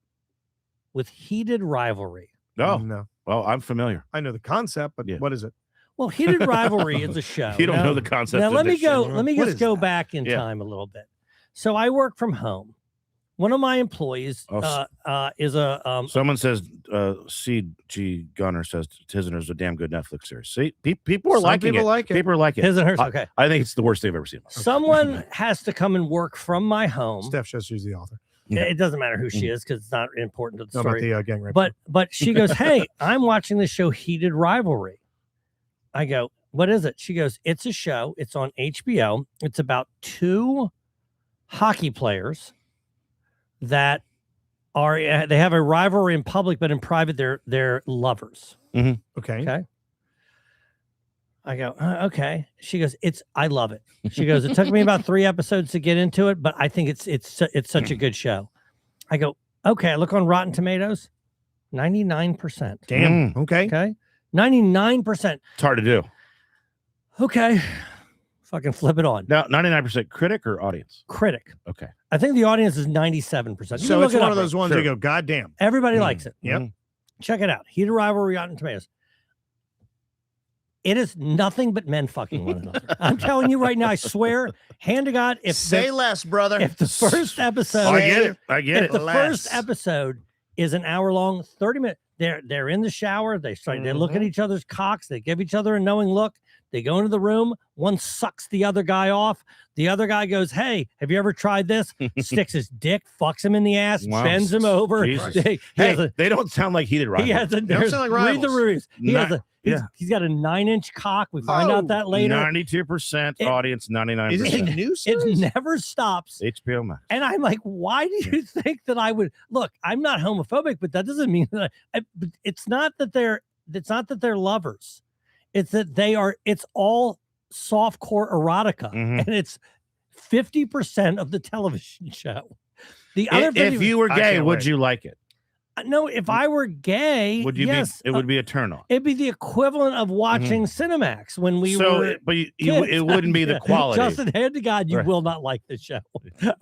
with Heated Rivalry? the? No, No. well, I'm familiar. I know the concept, but Yeah. what is it? Well, Heated Rivalry is a show. You don't Now- know the concept. Now of let me this go. shit. Let me What just is go that? back in Yeah. time a little bit. So I work from home. One of my employees Oh, is a Someone says, C.G. Gunner says Tizners is a damn good Netflix series. See, people are Some liking people it. like it. People are liking it. his and hers. I- Okay. I think it's the worst they've ever seen. Someone has to come and work from my home. Steph Chester's the author. Yeah. It doesn't matter who she is because it's not important to the No, about story. the gang rape. But she goes, "Hey, I'm watching the show Heated Rivalry." I go, "What is it?" She goes, "It's a show. It's on HBO. It's about 2 hockey players that are they have a rivalry in public, but in private they're lovers." okay. Okay. I go, okay. She goes, I love it. She goes, it took me about 3 episodes to get into it, but I think it's such a good show. I go, okay. I look on Rotten Tomatoes, 99%. Damn. Okay. Okay. 99%. It's hard to do. Okay. Fucking flip it on. Now, 99% critic or audience? Critic. Okay. I think the audience is 97%. You can So look it's it one up, of those ones Sure. you go, God damn. everybody Mm. likes it. Yep. Mhm. Check it out. Heated Rivalry, Rotten Tomatoes. It is nothing but men fucking one another. I'm telling you right now, I swear, hand to God, Say less, brother. if the first episode, I get it. I get if it. the Less. first episode is an hour long, 30 minutes, they're in the shower, they look at each other's cocks, they give each other a knowing look, they go into the room, one sucks the other guy off, the other guy goes, "Hey, have you ever tried this?" Sticks his dick, fucks him in the ass, Wow. bends him over. Jesus. He Hey, has a they don't sound like heated he rivalry. has a don't sound like read the rivals. reviews. He has Not- a he's got a 9-inch cock. We find Oh, out that later. 92% It- audience, 99%. Is this a new It series? never stops. HBO Max. And I'm like, why do you think that I would look? I'm not homophobic, but that doesn't mean that but it's not that they're lovers. It's that they are. It's all softcore erotica, Mhm. and it's 50% of the television show. The other If you were I gay, can't would wait. you like it? no, if I were gay, Would you yes, be? It would be a turn on. it'd be the equivalent of watching Cinemax when we So, were. but it kids. wouldn't be the quality. Justin, hand to God, you Right. will not like this show.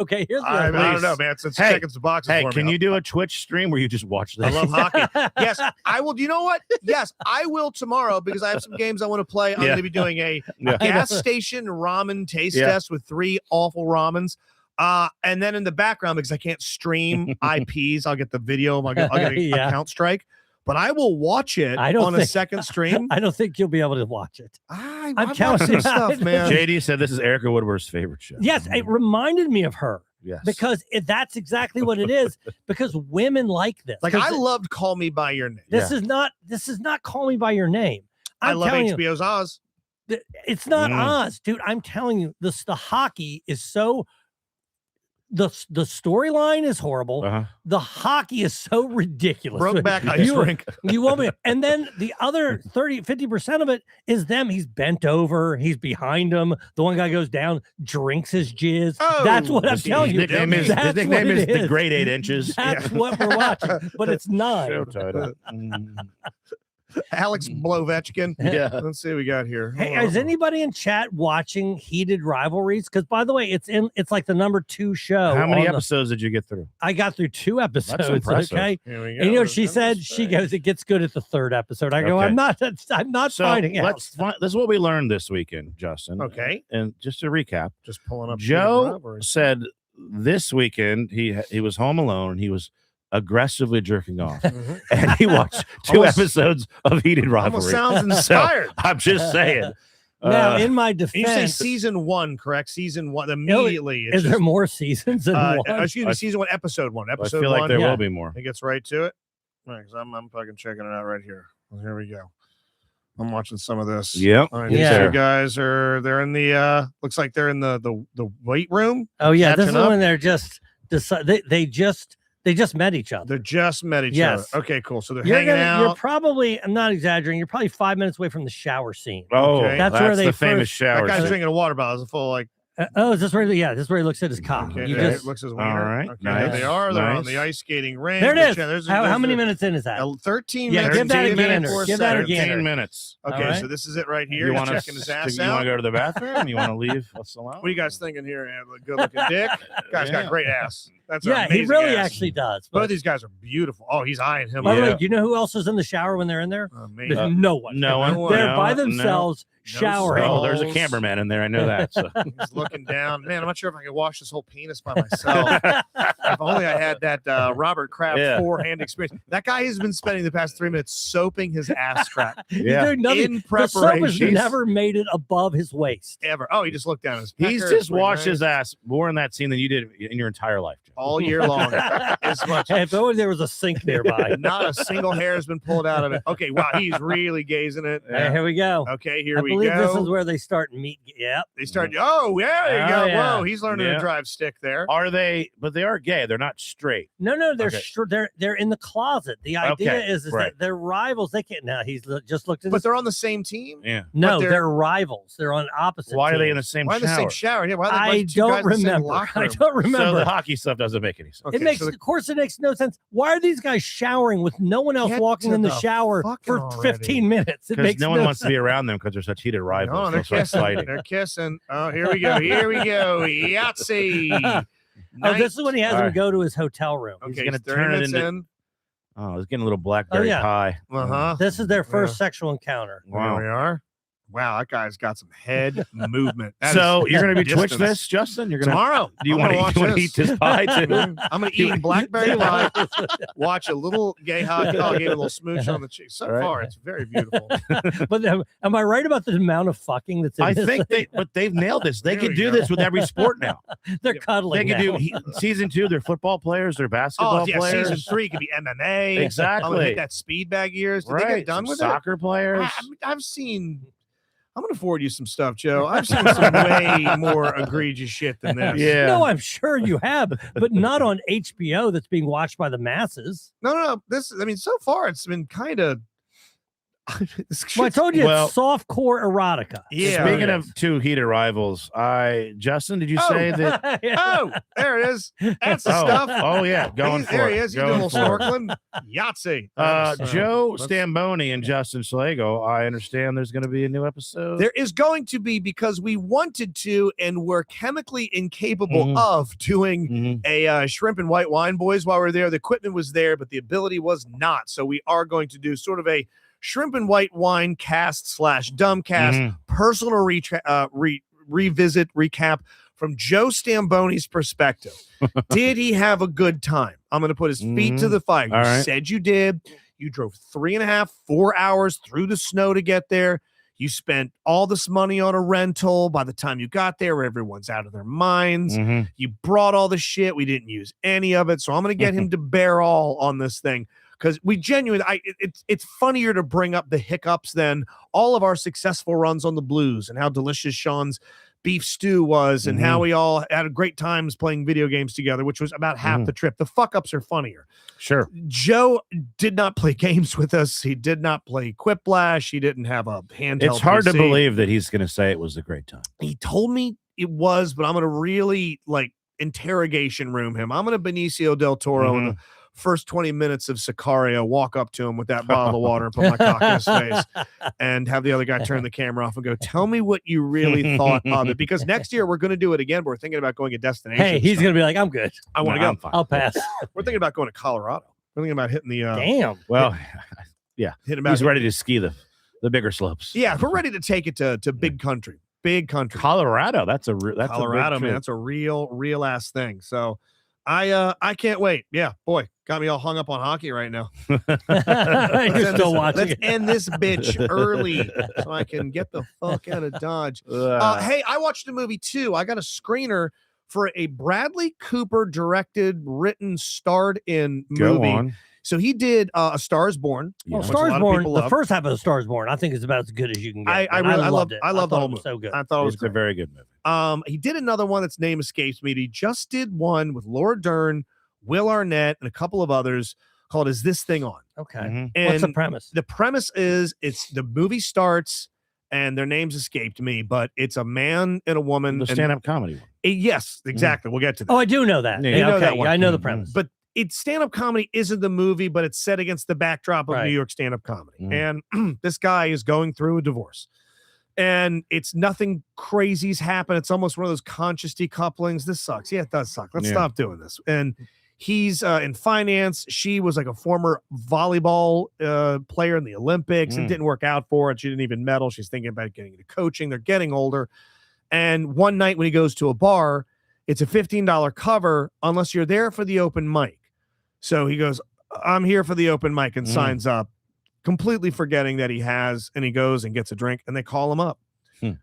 Okay, here's the I other don't know, Please. man. Since Hey, checking some boxes Hey, for can me. you do a Twitch stream where you just watch this? I love hockey. Yes, I will. Do you know what? Yes, I will tomorrow because I have some games I want to play. I'm Yeah. going to be doing a Yeah. gas station ramen taste Yeah. test with 3 awful ramens. And then in the background, because I can't stream IPs, I'll get the video. I'll get a Yeah. account strike. But I will watch it I don't on a think- second stream. I don't think you'll be able to watch it. I'm telling telling some you. stuff, man. JD said this is Erica Woodward's favorite show. Yes, it reminded me of her Yes. because that's exactly what it is. Because women like this. Like 'Cause I loved Call Me by Your Name. this is not Call Me by Your Name. I I'm love telling you, HBO's Oz. it's not Mm. Oz, dude. I'm telling you, the hockey is so. The storyline is horrible. Uh-huh. The hockey is so ridiculous. Brokeback Ice You- Rink. You won't be. And then the other 50% of it is them. He's bent over. He's behind him. The one guy goes down, drinks his jizz. That's Oh, what I'm His telling you. nickname is, That's his nickname what is it the is. Great 8 Inches. That's what we're watching, but it's 9. Show title. Alex Blovechkin. Yeah. Let's see what we got here. Hey, Hold is on. anybody in chat watching Heated Rivalries? Because by the way, it's like the number 2 show. How many on the- episodes did you get through? I got through 2 episodes. impressive. Okay. Here we go. And you know what she Goodness said? She gracious. goes, it gets good at the 3rd episode. I go, Okay. I'm not So finding out. let's find. This is what we learned this weekend, Justin. Okay. And just to recap, Just pulling up. Joe Rivalry. said this weekend he was home alone. He was aggressively jerking off, Mhm. and he watched two Almost- episodes of Heated Almost Rivalry. sounds inspired. I'm just saying. Now, in my You say defense, season 1, correct? Season 1 immediately. It's is there just, more seasons than one? excuse me, I- season 1, episode 1. I Episode feel 1. like there Yeah. will be more. It gets right to it. All right, 'cause I'm fucking checking it out right here. Well, here we go. I'm watching some of this. Yep. All right, Yeah. these two guys they're in the looks like they're in the weight room. Oh yeah, this is catching up. when they're just they just met each other. They just met each Yes. other. Okay, cool. So they're You're hanging You're out. probably, I'm not exaggerating, you're probably 5 minutes away from the shower scene. Oh, Okay. That's that's where they the famous first- That shower. guy's scene. drinking a water bottle. It's full like Is this where? Yeah, this is where he looks at his cock. okay, You there just it looks his All wiener. right, Okay, there they nice, are. They're on nice. the ice skating rink. there it is. Yeah, there's- How there's many a- minutes in is that? 13 Yeah, minutes. give that a 13 gander. minutes, Give that a 13 gander. 13 minutes. Okay, All right. so this is it right here. You He's want checking his ass you want out. to go to the bathroom? You want to leave? What's allowed? What are you guys thinking here? Good looking dick. Guy's got Yeah. great ass. That's an Yeah, he amazing really ass. actually does. Both But, of these guys are beautiful. Oh, he's eyeing him. by the Yeah. way, do you know who else is in the shower when they're in there? Amazing. There's no one. No one. They're no, by no. themselves showering. Oh, there's a Balls. cameraman in there. I know that. So. He's looking down. Man, I'm not sure if I could wash this whole penis by myself. If only I had that Robert Kraft Yeah. forehand experience. That guy has been spending the past 3 minutes soaping his ass crack Yeah. Dude, nothing. in The soap has preparation. never made it above his waist. Ever. Oh, he just looked down at his He's pecker. just Pretty washed nice. his ass more in that scene than you did in your entire life. Joe. all year long. As much. Hey, if only there was a sink nearby. Not a single hair has been pulled out of it. Okay, wow, he's really gazing it. Hey, here we go. Okay, here I we believe go. this is where they start meet. Yep. They start. Oh, yeah, there you Oh, go. yeah. Whoa, he's learning Yeah. to drive stick there. Are they? But they are gay. They're not straight. No, they're Okay. they're in the closet. The idea Okay, is right. that they're rivals. They can't. Now just looked at. But This. they're on the same team. Yeah. No, but they're rivals. They're on opposite. Why are they teams. in the same Why in the shower? same shower? Yeah, why are they I like two guys don't in the same remember. locker I room? don't So remember. the hockey stuff doesn't make any sense. Okay, It makes, so of course, it makes no sense. Why are these guys showering with no one else Get walking to in the the shower fucking for already. 15 minutes? It Because makes no one wants to be around them because they're such heated rivals. No, they're so it's kissing. exciting. They're kissing. Oh, here we go. Here we go. Yahtzee. Oh, this is when he has All him right. go to his hotel room. He's Okay, gonna 30 turn it minutes into- in. Oh, it's getting a little blackberry yeah. pie. Uh-huh. This is their first sexual encounter. Here Wow. we are. Wow, that guy's got some head movement. That So is you're going to be Twitch distance. this, Justin? You're going to. Tomorrow. Do you I'm want gonna to watch eat this pie too? I'm going to eat blackberry pie, watch a little gay hockey. Oh, I gave a little smooch on the cheek. So Right. far, it's very beautiful. But am I right about the amount of fucking that's in I this? think they've nailed this. They There can we do go. this with every sport now. They're They cuddling. can now. do season 2. They're football players. They're basketball Oh, yeah, players. season 3 could be MMA. I'm going to Exactly. hit that speed bag years. Did they Right. get done Some with soccer players. it? I've seen. I'm going to forward you some stuff, Joe. I've seen some way more egregious shit than this. Yeah. No, I'm sure you have, but not on HBO that's being watched by the masses. No. So far it's been kind of. Well, I told you Well- it's soft core erotica. Yeah. Speaking of two heated rivals, Justin, did you say that? Oh, there it is. That's the stuff. Oh yeah, going for There it. he is. He's doing a Going little for it. snorkeling. Yahtzee. Joe let's- Stamboni and Justin Schlago. I understand there's going to be a new episode. There is going to be, because we wanted to and we're chemically incapable Mhm. of doing Mhm. a shrimp and white wine boys while we're there. The equipment was there, but the ability was not. So we are going to do sort of a shrimp and white wine cast / dumbcast Mhm. personal revisit recap from Joe Stamboni's perspective. Did he have a good time? I'm going to put his feet to Mhm. the fire. You All right. said you did. You drove 3.5, 4 hours through the snow to get there. You spent all this money on a rental. By the time you got there, everyone's out of their minds. Mhm. You brought all the shit. We didn't use any of it. So I'm going to get him to bear all on this thing, because we genuinely, it's funnier to bring up the hiccups than all of our successful runs on the Blues and how delicious Sean's beef stew was and how we all had great times playing video games together, which was about half the trip. The fuck ups are funnier. Sure. Joe did not play games with us. He did not play Quiplash. He didn't have a handheld. It's hard to PC. believe that he's going to say it was a great time. He told me it was, but I'm going to really interrogation room him. I'm going to Benicio del Toro in the first 20 minutes of Sicario, walk up to him with that bottle of water and put my cock in his face and have the other guy turn the camera off and go, tell me what you really thought of it. Because next year we're going to do it again. But we're thinking about going to destination. Hey, he's going to be like, I'm good. I want to No, go. I'm fine. I'll pass. We're thinking about going to Colorado. We're thinking about hitting the Damn. Well, hitting he's about ready to ski the bigger slopes. Yeah, we're ready to take it to big country. big country. Colorado. That's Colorado, a big man. trip. That's a real ass thing. So I can't wait. Yeah, boy, got me all hung up on hockey right now. You're still watching. Let's end this bitch early so I can get the fuck out of Dodge. Hey, I watched a movie too. I got a screener for a Bradley Cooper directed, written, starred in Go movie. on. So he did A Star Is Born. Yeah. Well, which a Stars lot of Born. people The love. first half of the Stars Born, I think, is about as good as you can get. I man. really loved it. I love the thought whole it was movie. so good. I thought it was It's a great. very good movie. He did another one that's name escapes me. He just did one with Laura Dern, Will Arnett, and a couple of others called "Is This Thing On?" Okay. Mhm. And What's the premise? the premise is it's the movie starts and their names escaped me, but it's a man and a woman. The and- stand-up comedy one. yes, exactly. We'll get to that. Oh, I do know that. Yeah, Yeah, you know okay. that one. Yeah, I know the Mhm. premise. But it's stand-up comedy isn't the movie, but it's set against the backdrop of Right. New York stand-up comedy. Mm. And this guy is going through a divorce. And it's nothing crazy's happened. It's almost one of those conscious decouplings. This sucks. Yeah, it does suck. Let's Yeah. stop doing this. And he's in finance. She was like a former volleyball player in the Olympics. It Mm. didn't work out for her. She didn't even medal. She's thinking about getting into coaching. They're getting older. And one night when he goes to a bar, it's a $15 cover unless you're there for the open mic. So he goes, I'm here for the open mic, and Mm. signs up, completely forgetting that he has, and he goes and gets a drink, and they call him up.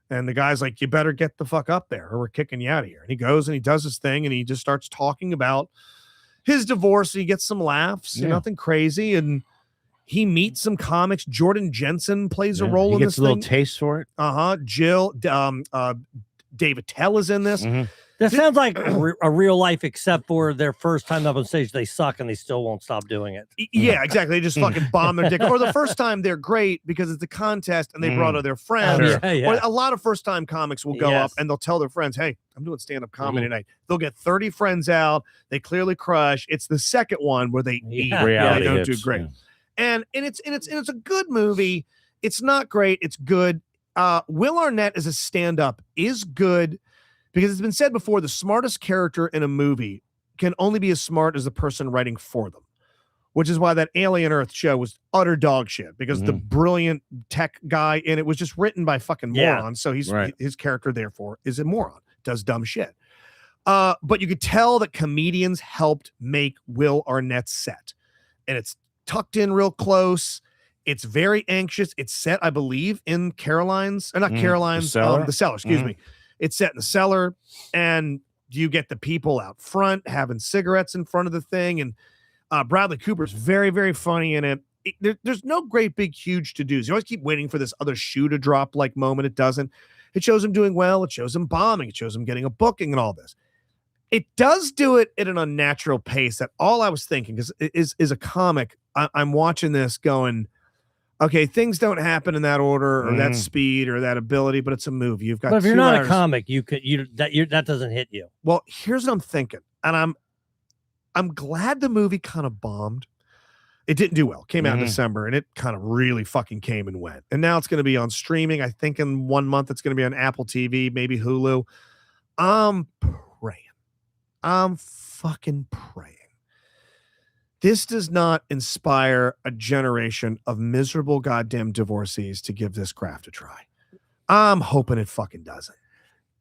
And the guy's like, you better get the fuck up there or we're kicking you out of here. And he goes and he does his thing and he just starts talking about his divorce. And he gets some laughs, Yeah. nothing crazy. And he meets some comics. Jordan Jensen plays a Yeah. role He in gets this a little thing. taste for it. Jill, David Tell is in this. Mhm. That sounds like a real life, except for their first time up on stage, they suck and they still won't stop doing it. Yeah, exactly. They just fucking bomb their dick. Or the first time they're great because it's a contest and they brought their friends. Sure. Yeah, Or yeah. a lot of first time comics will go up Yes. and they'll tell their friends, hey, I'm doing stand up comedy tonight. They'll get 30 friends out. They clearly crush. It's the second one where they eat. Yeah. Reality They don't do hits, great. yeah. And it's a good movie. It's not great. It's good. Will Arnett as a stand up is good because it's been said before the smartest character in a movie can only be as smart as the person writing for them, which is why that Alien Earth show was utter dog shit because the brilliant tech guy in it was just written by fucking Yeah. morons. So Right. his character, therefore, is a moron, does dumb shit. But you could tell that comedians helped make Will Arnett's set, and it's tucked in real close. It's very anxious. It's set, I believe, in Caroline's, or not The Caroline's, cellar? the cellar, excuse me. It's set in the cellar, and you get the people out front having cigarettes in front of the thing. And Bradley Cooper's very, very funny in it. There's no great, big, huge to-dos. You always keep waiting for this other shoe to drop like moment. It doesn't. It shows him doing well. It shows him bombing. It shows him getting a booking and all this. It does do it at an unnatural pace that all I was thinking is a comic. I'm watching this going, okay, things don't happen in that order or that speed or that ability, but it's a movie. You've got But if you're 2 not hours. a comic, that doesn't hit you. Well, here's what I'm thinking, and I'm glad the movie kind of bombed. It didn't do well. Came out in December, and it kind of really fucking came and went. And now it's going to be on streaming. I think in 1 month it's going to be on Apple TV, maybe Hulu. I'm praying. I'm fucking praying. This does not inspire a generation of miserable goddamn divorcees to give this craft a try. I'm hoping it fucking doesn't.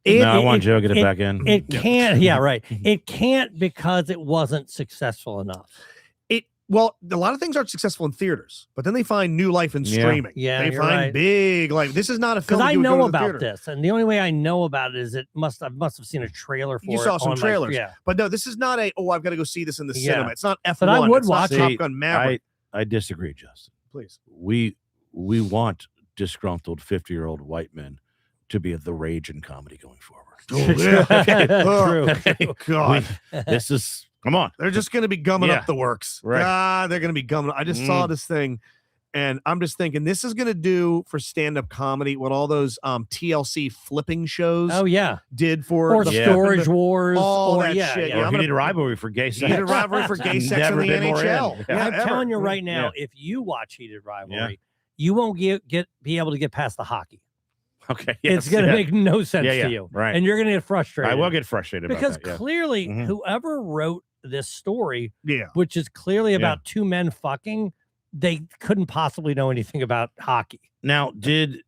No, I want Joe to get it back in. It can't. Yeah, right. It can't because it wasn't successful enough. Well, a lot of things aren't successful in theaters, but then they find new life in Yeah. streaming. Yeah, they you're find right. big life. This is not a film. Because I you would go know to the about theater. this, and the only way I know about it is I must have seen a trailer for it. You saw some on my- trailers. yeah. But no, this is not a. Oh, I've got to go see this in the Yeah. cinema. It's not F1. But I would it's not watch it. Top Gun Maverick. I disagree, Justin. Please. We want disgruntled 50-year-old white men to be the rage in comedy going forward. True. God, This is come on. they're just going to be gumming Yeah. up the works. Right. They're going to be gumming. I just saw this thing, and I'm just thinking this is going to do for stand-up comedy what all those TLC flipping shows Oh yeah. did for Or the Yeah. Storage Wars. all or that yeah, shit. yeah. Or I'm if you gonna- need a rivalry for gay You sex. need a rivalry for gay sex Never in the been more in. NHL. Yeah. I'm ever. telling you right now, if you watch Heated Rivalry, you won't be able to get past the hockey. Okay. It's going to yeah. make no sense Yeah, to you. right. And you're going to get frustrated. I will get frustrated because about that. clearly Mhm. whoever wrote this story, Yeah. which is clearly Yeah. about two men fucking, they couldn't possibly know anything about hockey. Now, did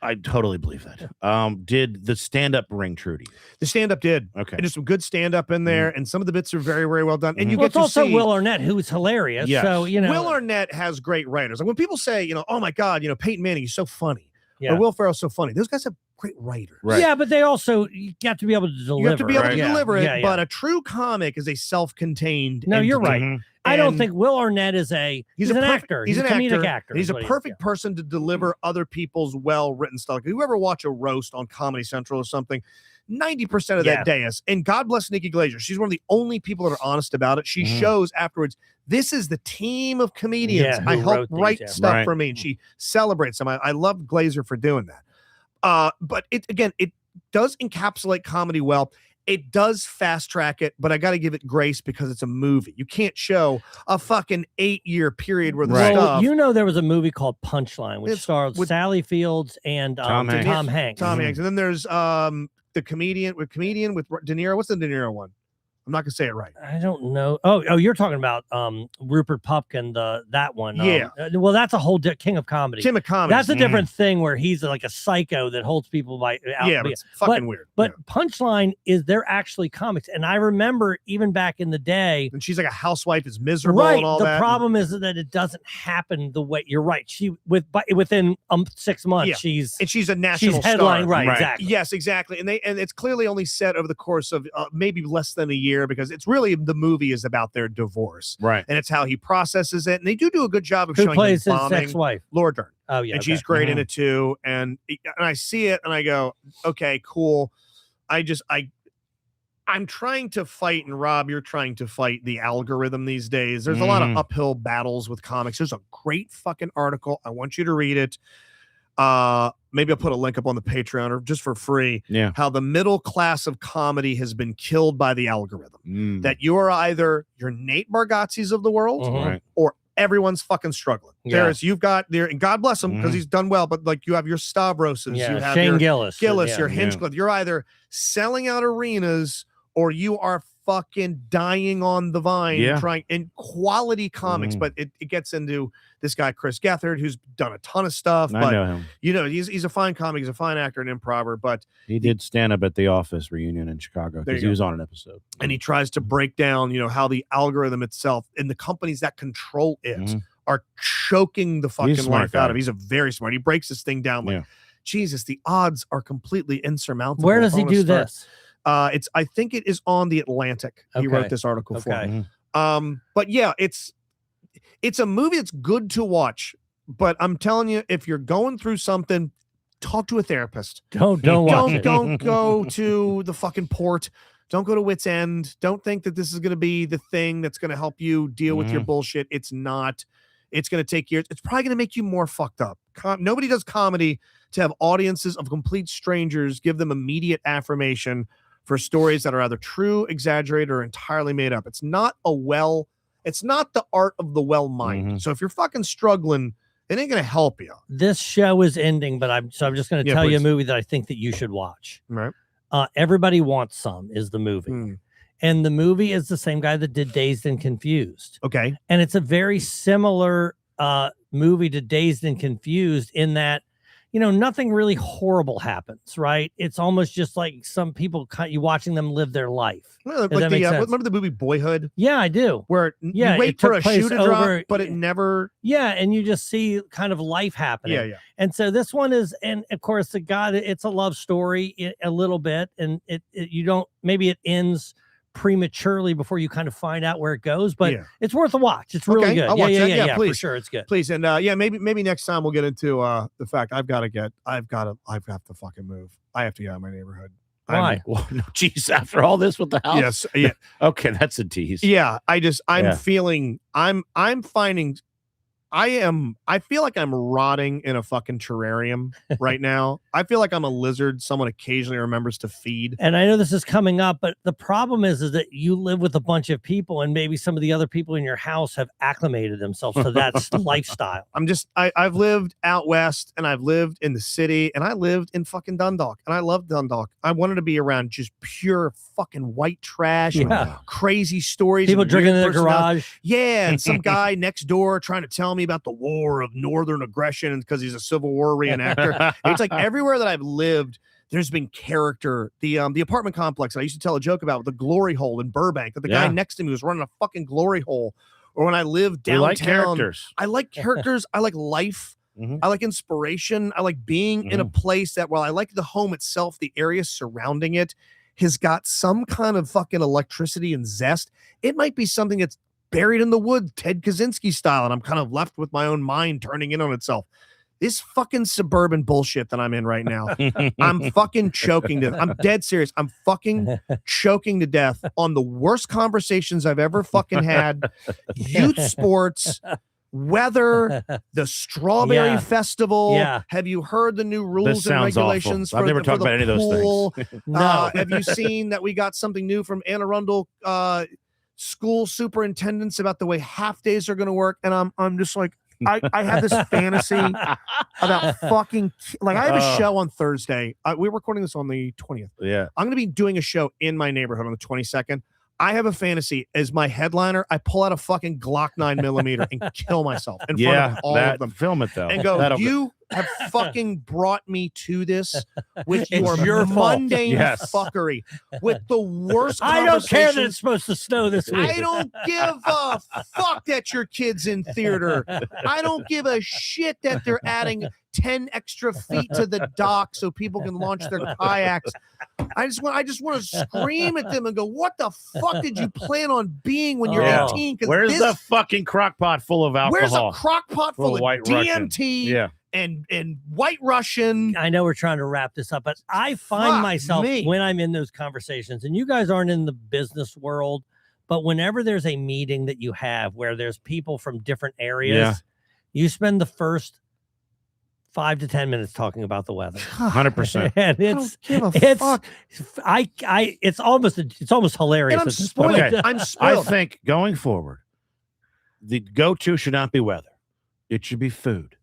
I totally believe that. Did the stand-up ring true to you? The stand-up did. Okay. And there's some good stand-up in there, and some of the bits are very, very well done. And you Well, get it's to also see Will Arnett, who's hilarious. Yes. So, you know, Will Arnett has great writers. Like when people say, oh my God, Peyton Manning, he's so funny. yeah. Or Will Ferrell's so funny. Those guys have great writers. Right. Yeah, but they also, you have to be able to deliver. You have to be able Right. to Yeah. deliver it, Yeah, yeah. but a true comic is a self-contained No, you're entity. right. Mhm. I don't And think Will Arnett is he's a an perfect- actor. He's a an comedic actor. actor. He's is a what he is, perfect person to deliver other people's well-written stuff. If you ever watch a roast on Comedy Central or something, 90% of Yeah. that day is, and God bless Nikki Glaser. She's one of the only people that are honest about it. She Mhm. shows afterwards, this is the team of comedians. Yeah, I who help wrote these, write yeah. stuff Right. for me. And she celebrates them. I love Glazer for doing that. But it does encapsulate comedy well. It does fast track it, but I got to give it grace because it's a movie. You can't show a fucking 8-year period where the Right. Well, stuff. there was a movie called Punchline, which It's stars with Sally Fields and Tom Hanks. Tom Hanks. Tom Mhm. Hanks. And then there's the comedian with De Niro. What's the De Niro one? I'm not gonna say it right. I don't know. Oh, you're talking about Rupert Pupkin, that one. Yeah. Well, that's a whole King of Comedy. Tim of Comedy. That's a Mhm. different thing where he's like a psycho that holds people by out. yeah, but it's fucking weird. But Yeah. Punchline is they're actually comics, and I remember even back in the day. And she's like a housewife, is miserable Right. and all The that. problem is that it doesn't happen the way you're right. Within 6 months, Yeah. she's And she's a national headline star. right, Right. exactly. Yes, exactly. And it's clearly only set over the course of maybe less than a year because it's really the movie is about their divorce Right. and it's how he processes it. And they do a good job of Who showing plays him his bombing. ex-wife? Laura Dern. Oh yeah, And okay. she's great in Mhm. it too. And I see it and I go, okay, cool. I'm trying to fight, and Rob, you're trying to fight the algorithm these days. There's a lot of Mm. uphill battles with comics. There's a great fucking article. I want you to read it. Maybe I'll put a link up on the Patreon or just for free. Yeah. How the middle class of comedy has been killed by the algorithm. Mm. That you are either your Nate Bargatze's of the world Mhm. Right. or everyone's fucking struggling. Yeah. You've got there, and God bless him because Mhm. he's done well, but like you have your Stavroses, Yeah, you have Shane your Gillis. Gillis, your Yeah. Hinchcliffe. You're either selling out arenas or you are fucking dying on the vine Yeah. trying in quality comics. Mhm. But it gets into this guy, Chris Gethard, who's done a ton of stuff. I But know him. he's a fine comic, he's a fine actor and improver, but He did stand up at the Office reunion in Chicago There you because he go. was on an episode. and he tries to break down, how the algorithm itself and the companies that control it Mhm. are choking the fucking smart life out guy. of. He's a very smart. He breaks this thing down like Yeah. Jesus, the odds are completely insurmountable. Where does he upon a do start. this? I think it is on the Atlantic. He Okay. wrote this article for. Okay. Mhm. But yeah, it's a movie that's good to watch. But I'm telling you, if you're going through something, talk to a therapist. Don't watch it. Don't go to the fucking port. Don't go to Wits End. Don't think that this is going to be the thing that's going to help you deal with your bullshit. It's not. It's going to take years. It's probably going to make you more fucked up. Nobody does comedy to have audiences of complete strangers give them immediate affirmation for stories that are either true, exaggerated, or entirely made up. It's not the art of the well mind. Mhm. So if you're fucking struggling, it ain't going to help you. This show is ending, but I'm just going to Yeah, tell you a please. movie that I think that you should watch. Right. Everybody Wants Some is the movie. Hmm. And the movie is the same guy that did Dazed and Confused. Okay. And it's a very similar movie to Dazed and Confused in that, nothing really horrible happens, right? It's almost just like some people, you watching them live their life. Well, that like make sense? remember the movie Boyhood, Yeah, I do. where Yeah, you wait it for took a place shoe to drop, over- but it never. Yeah, and you just see kind of life happening. Yeah, yeah. And so this one is, and of course, it's a love story a little bit, and maybe it ends prematurely before you kind of find out where it goes, but Yeah. it's worth a watch. It's really Okay, good. I'll watch that. Yeah, for please. sure, it's good. Please, and maybe next time we'll get into the fact I have to fucking move. I have to get out of my neighborhood. Why? Well, no, geez, after all this with the house. Yes, yeah, Okay, that's a tease. yeah. I'm Yeah. feeling. I'm finding. I feel like I'm rotting in a fucking terrarium right now. I feel like I'm a lizard someone occasionally remembers to feed. And I know this is coming up, but the problem is that you live with a bunch of people, and maybe some of the other people in your house have acclimated themselves to that lifestyle. I've lived out west and I've lived in the city and I lived in fucking Dundalk and I love Dundalk. I wanted to be around just pure fucking white trash and Yeah. crazy stories. People and drinking in weird their personalities. garage. Yeah, and some guy next door trying to tell me me about the war of northern aggression because he's a Civil War reenactor. It's like everywhere that I've lived, there's been character. The apartment complex I used to tell a joke about, the glory hole in Burbank, that the guy next to me was running a fucking glory hole. Or when I lived downtown, like characters. I like characters. I like life. I like inspiration. I like being in a place that, while I like the home itself, the area surrounding it has got some kind of fucking electricity and zest. It might be something that's buried in the woods, Ted Kaczynski style, and I'm kind of left with my own mind turning in on itself. This fucking suburban bullshit that I'm in right now, I'm fucking choking to. I'm dead serious. I'm fucking choking to death on the worst conversations I've ever fucking had. Youth sports, weather, the strawberry festival. Have you heard the new rules and regulations? I've never talked about any of those things. No. Have you seen that we got something new from Anne Arundel school superintendents about the way half days are going to work? And I'm just like, I have this fantasy about fucking, like, I have a show on Thursday. We're recording this on the 20th. Yeah. I'm going to be doing a show in my neighborhood on the 22nd. I have a fantasy as my headliner. I pull out a fucking Glock 9mm and kill myself in front of all of them. Film it though. And go, you have fucking brought me to this with your mundane fuckery, with the worst. I don't care that it's supposed to snow this week. I don't give a fuck that your kid's in theater. I don't give a shit that they're adding 10 extra feet to the dock so people can launch their kayaks. I just want to scream at them and go, what the fuck did you plan on being when you're 18? Where's the fucking crock pot full of alcohol? Where's a crock pot full of DMT? Yeah. And White Russian. I know we're trying to wrap this up, but I find myself when I'm in those conversations, and you guys aren't in the business world, but whenever there's a meeting that you have where there's people from different areas, you spend the first 5 to 10 minutes talking about the weather. 100%. And it's almost hilarious. And I'm spoiled. Okay. I'm spoiled. I think going forward, the go-to should not be weather. It should be food.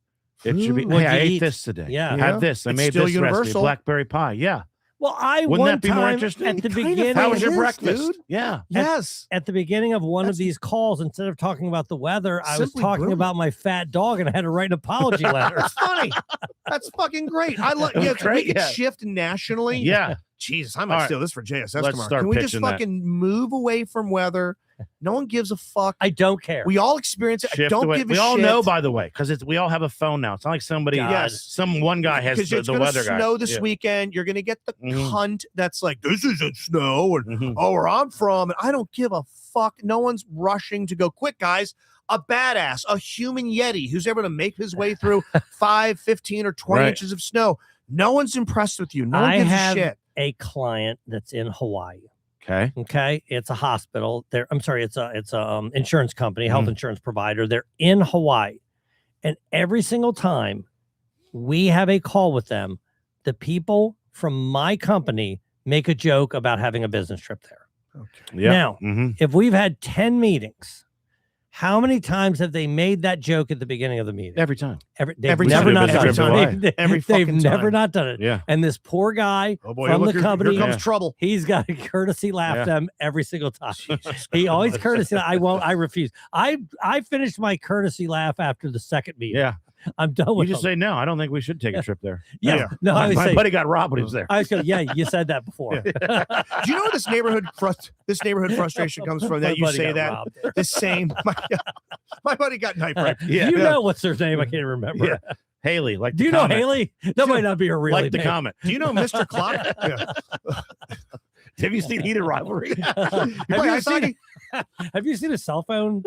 It should be, hey, I ate this today. Yeah. Have this. I made this recipe, blackberry pie. Yeah. Well, wouldn't that be more interesting? At the beginning, how was your breakfast? Dude. Yeah. Yes. At the beginning of one of these calls, instead of talking about the weather, I was talking about my fat dog, and I had to write an apology letter. That's funny. That's fucking great. I love. Yeah, we can shift nationally. Yeah. Jesus, I might steal this for JSS Let's tomorrow. Can we just fucking move away from weather? No one gives a fuck. I don't care. We all experience it. I don't give a shit. We all know, by the way, because we all have a phone now. It's not like somebody, one guy has the weather guy. Snow this weekend. You're gonna get the cunt that's like, this isn't snow, and where I'm from, and I don't give a fuck. No one's rushing to go. Quick, guys. A badass, a human Yeti who's ever to make his way through 5, 15, or 20 inches of snow. No one's impressed with you. No one gives a shit. A client that's in Hawaii. Okay. It's a hospital. It's a insurance company, health insurance provider. They're in Hawaii. And every single time we have a call with them, the people from my company make a joke about having a business trip there. Okay. Yeah. Now, if we've had 10 meetings, how many times have they made that joke at the beginning of the meeting? Every time. They've never not done it. They've never not done it. Yeah. And this poor guy from the company, here comes trouble. He's got a courtesy laugh to them every single time. He always courtesy. I refuse. I finished my courtesy laugh after the second meeting. Yeah. I'm done with You just say, no, I don't think we should take a trip there. Yeah. No, my buddy got robbed when he was there. I was going, you said that before. Do you know where this neighborhood frustration comes from? That you say that robbed. The same. My buddy got knife raped. Yeah. You know what's her name? I can't remember. Yeah. Haley, like. Do you know Haley? That might not be her real name. Like the comment. Do you know Mr. Clock? Have you seen Heated Rivalry? Have you seen a cell phone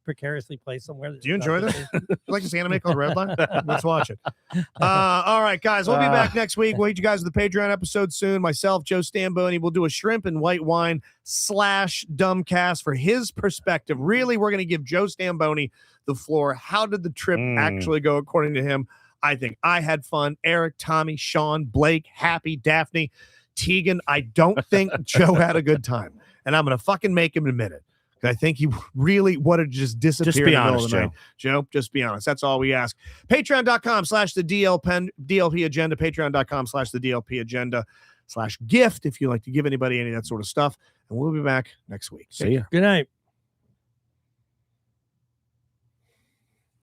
precariously placed somewhere? Do you enjoy this? You like this anime called Redline? Let's watch it. All right, guys. We'll be back next week. We'll hit you guys with the Patreon episode soon. Myself, Joe Stamboni. We'll do a shrimp and white wine /dumbcast for his perspective. Really, we're going to give Joe Stamboni the floor. How did the trip actually go according to him? I think I had fun. Eric, Tommy, Sean, Blake, Happy, Daphne, Tegan. I don't think Joe had a good time. And I'm going to fucking make him admit it. I think he really wanted to just disappear. Just be honest, Joe. Joe, just be honest. That's all we ask. Patreon.com/the DLP agenda. Patreon.com/the DLP agenda /gift if you like to give anybody any of that sort of stuff. And we'll be back next week. See ya. Good night.